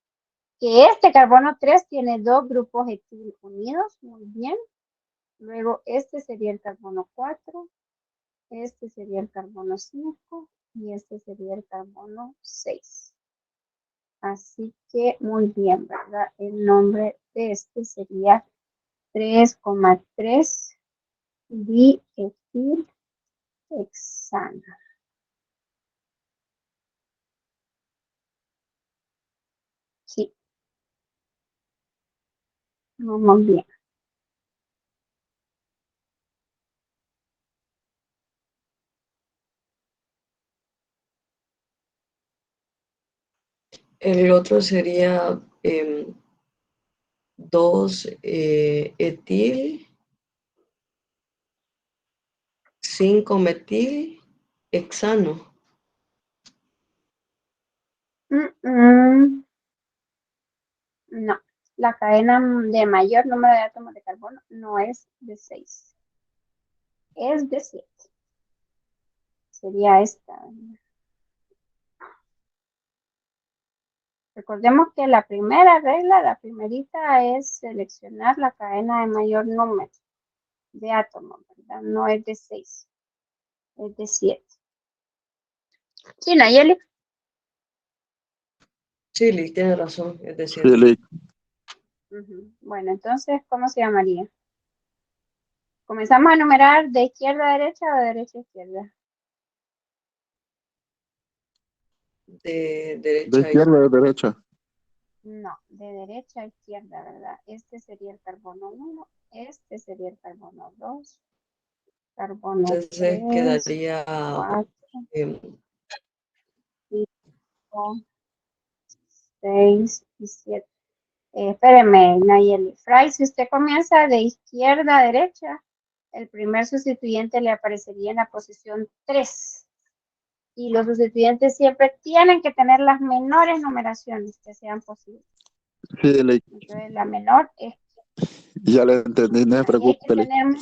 Que este carbono 3 tiene dos grupos etil unidos. Muy bien. Luego este sería el carbono 4. Este sería el carbono 5. Y este sería el carbono 6. Así que muy bien, ¿verdad? El nombre de este sería 3,3 dietilhexano. Sí, vamos bien. El otro sería 2 etil, 5 metil, hexano. No, la cadena de mayor número de átomos de carbono no es de 6, es de 7. Sería esta. Recordemos que la primera regla, la primerita, es seleccionar la cadena de mayor número de átomos, ¿verdad? No es de 6, es de 7. Sí, Nayeli. Sí, Liz tiene razón, es Sí, decir, Lick. Bueno, entonces, ¿cómo se llamaría? ¿Comenzamos a numerar de izquierda a derecha o de derecha a izquierda? de De derecha a izquierda a derecha. No, de derecha a izquierda, ¿verdad? Este sería el carbono 1, este sería el carbono 2, carbono entonces 3, quedaría 4, em, 5, 6 y 7. Espéreme, Nayeli. Fry, si usted comienza de izquierda a derecha, el primer sustituyente le aparecería en la posición 3. Y los sustituyentes siempre tienen que tener las menores numeraciones que sean posibles. Sí, Lick. Entonces, la menor es Ya le entendí, no se ahí hay que preocupe, Lick. tener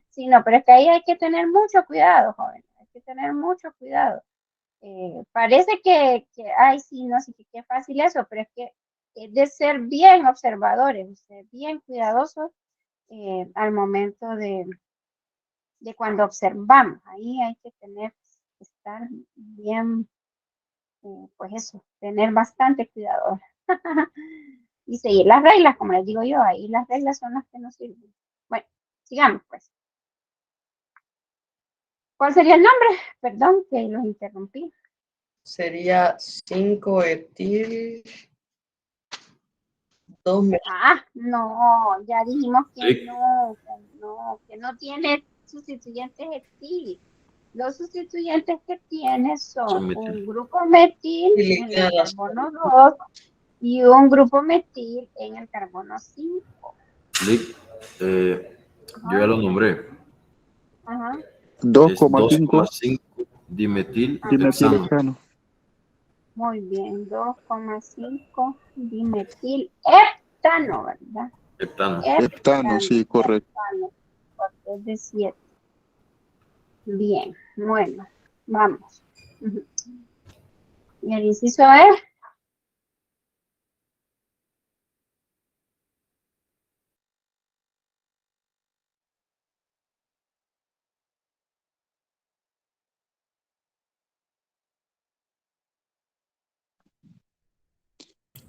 sí, no, pero es que ahí hay que tener mucho cuidado, jóvenes. Hay que tener mucho cuidado. Parece ay, sí, no sé, qué fácil eso, pero es que es de ser bien observadores, ser bien cuidadosos al momento de cuando observamos. Ahí hay que estar bien, pues eso, tener bastante cuidado. Y seguir las reglas, como les digo yo, ahí las reglas son las que nos sirven. Bueno, sigamos pues. ¿Cuál sería el nombre? Perdón que los interrumpí. sería 5 etil, 2 metil. No, ya dijimos que Sí. que no tiene sustituyentes etil. Los sustituyentes que tiene son Son metil. un grupo metil Sí, Lick en tiene el razón. carbono 2 y un grupo metil en el carbono 5. Lick, yo ya lo nombré. Ajá. Es 2,5 2,5 dimetilhexano. dimetilhexano. Muy bien, 2,5 dimetilheptano, ¿verdad? Heptano. Heptano, sí, correcto. Heptano, porque es de 7. Bien, bueno, vamos. Y el inciso es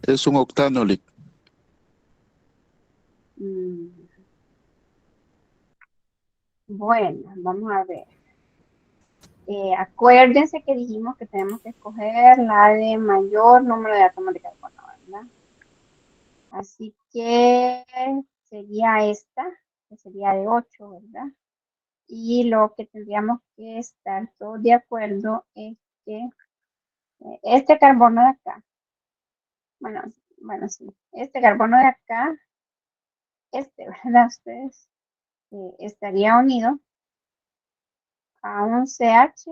Es un octano, Lick. bueno, vamos a ver. Acuérdense que dijimos que tenemos que escoger la de mayor número de átomos de carbono, ¿verdad? Así que sería esta, que sería de 8, ¿verdad? Y lo que tendríamos que estar todos de acuerdo es que este carbono de acá, bueno, sí, este carbono de acá, ¿verdad? Ustedes estaría unido a un CH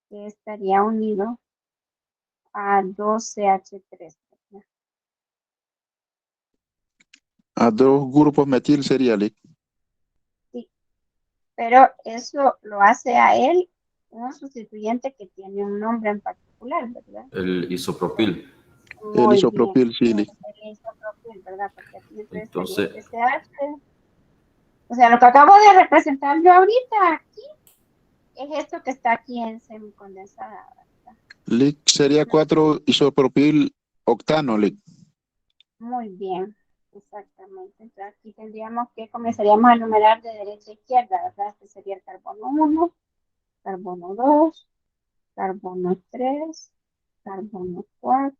que estaría unido a 2CH3, ¿verdad? A 2 grupos metil sería, Lick. Sí, pero eso lo hace a él un sustituyente que tiene un nombre en particular, ¿verdad? El isopropil. El Muy isopropil, sí, bien. Lick. El isopropil, ¿verdad? Porque aquí entonces Entonces, sería SH. O sea, lo que acabo de representar yo ahorita aquí es esto que está aquí en semicondensada. Lick sería 4 isopropil octano, Lick. Muy bien, exactamente. Entonces aquí tendríamos que comenzaríamos a numerar de derecha a izquierda, ¿verdad? Este sería el carbono 1, carbono 2, carbono 3, carbono 4,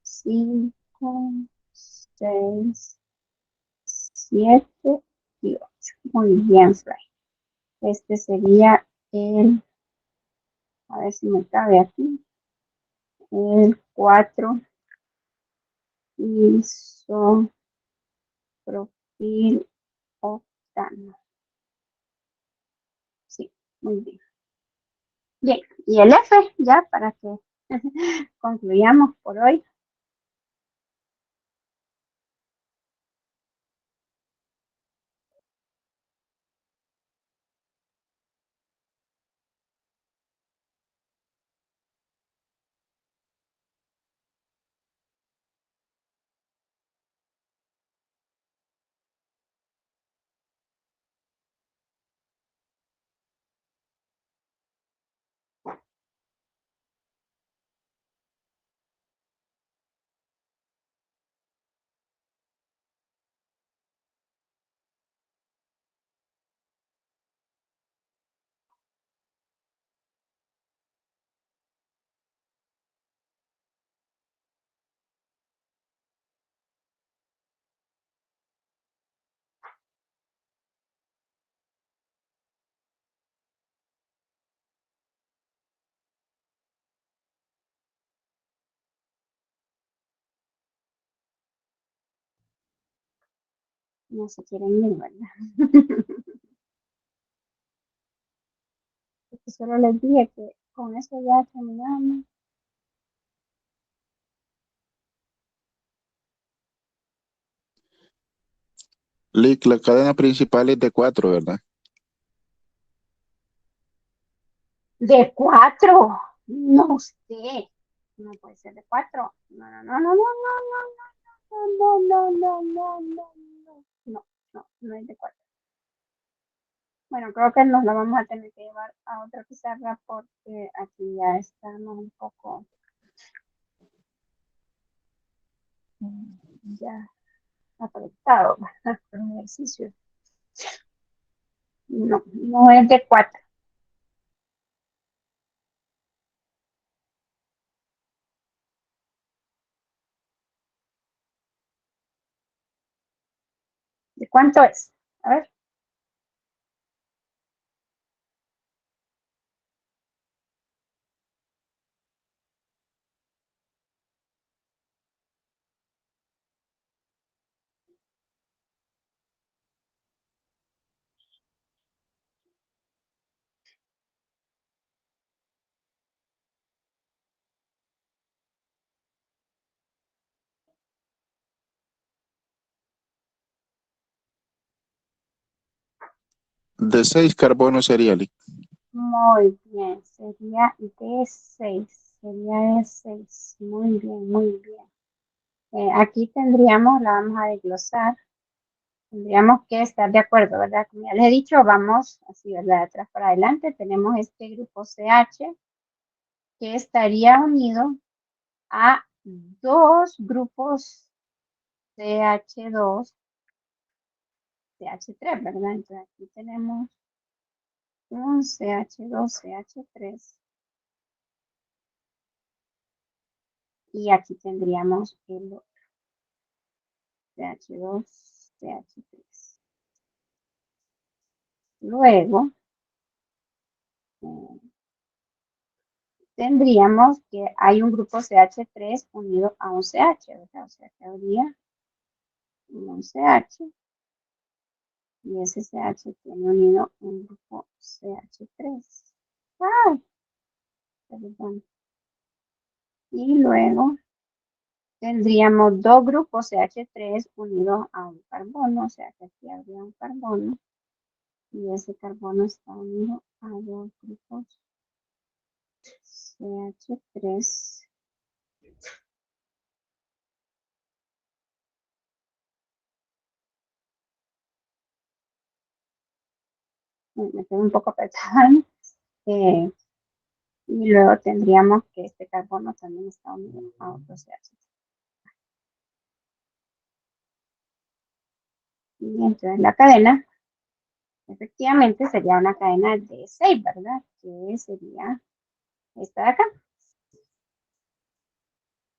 5, 6, 7 y 8. Muy bien, Fray. Este sería a ver si me cabe aquí, el 4 isopropil octano. Sí, muy bien. Bien, y el F ya para que concluyamos por hoy. No se quieren ir, ¿verdad? Porque solo les dije que con eso ya terminamos. Lick, la cadena principal es de 4, ¿verdad? De 4. No sé. No puede ser de 4. No, no, no, no, no, no, no, no, no, no, no, no, no, no, no es de 4. Bueno, creo que nos la vamos a tener que llevar a otra pizarra porque aquí ya estamos un poco ya apretado para el ejercicio. No, no es de 4. ¿De cuánto es? A ver. De 6 carbonos sería, Lick. Muy bien, sería D6, sería D6, muy bien, muy bien. Aquí tendríamos, la vamos a desglosar, tendríamos que estar de acuerdo, ¿verdad? Como ya les he dicho, vamos así, ¿verdad? De atrás para adelante, tenemos este grupo CH que estaría unido a dos grupos CH2, CH3, ¿verdad? Entonces aquí tenemos un CH2, CH3. Y aquí tendríamos el CH2, CH3. Luego, tendríamos que hay un grupo CH3 unido a un CH, ¿verdad? O sea, que habría un CH y ese CH tiene unido un grupo CH3. ¡Ah! Perdón. Y luego tendríamos dos grupos CH3 unidos a un carbono, o sea que aquí habría un carbono y ese carbono está unido Anhídricos CH3. Me quedo un poco pesada. Y luego tendríamos que este carbono también está unido a otro CH3. Y entonces la cadena, efectivamente, sería una cadena de 6, ¿verdad? Que sería esta de acá.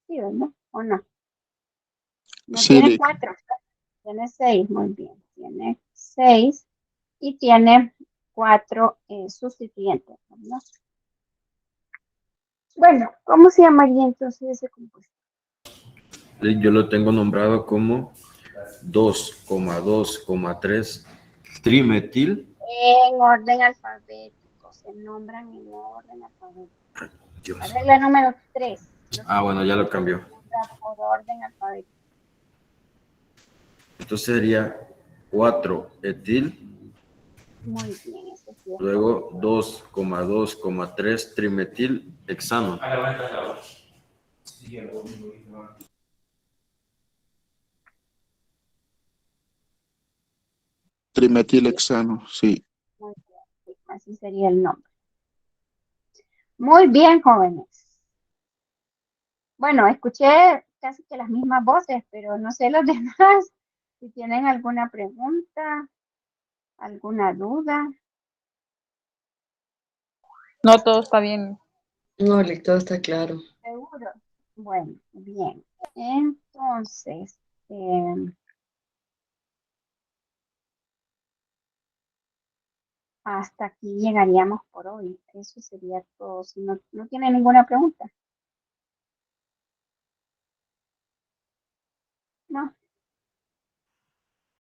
¿Sí, verdad? ¿O no? No Sí, tiene Lick. 4, tiene 6, muy bien. Tiene 6 y tiene 4 sustituyentes, ¿verdad? Bueno, ¿cómo se llamaría entonces ese compuesto? Yo lo tengo nombrado como 2,2,3 trimetil. En orden alfabético, se nombran en orden alfabético. Dios. La regla número 3. Bueno, ya lo cambió. Por orden alfabético. Entonces sería 4 etil, Muy bien, eso sí es luego correcto. 2,2,3 trimetil hexano. Trimetilhexano, sí. Muy bien, sí, así sería el nombre. Muy bien, jóvenes. Bueno, escuché casi que las mismas voces, pero no sé los demás. Si tienen alguna pregunta, alguna duda. No, todo está bien. No, Lick, todo está claro. ¿Seguro? Bueno, bien. Entonces, hasta aquí llegaríamos por hoy. Eso sería todo. Si no tiene ninguna pregunta. No.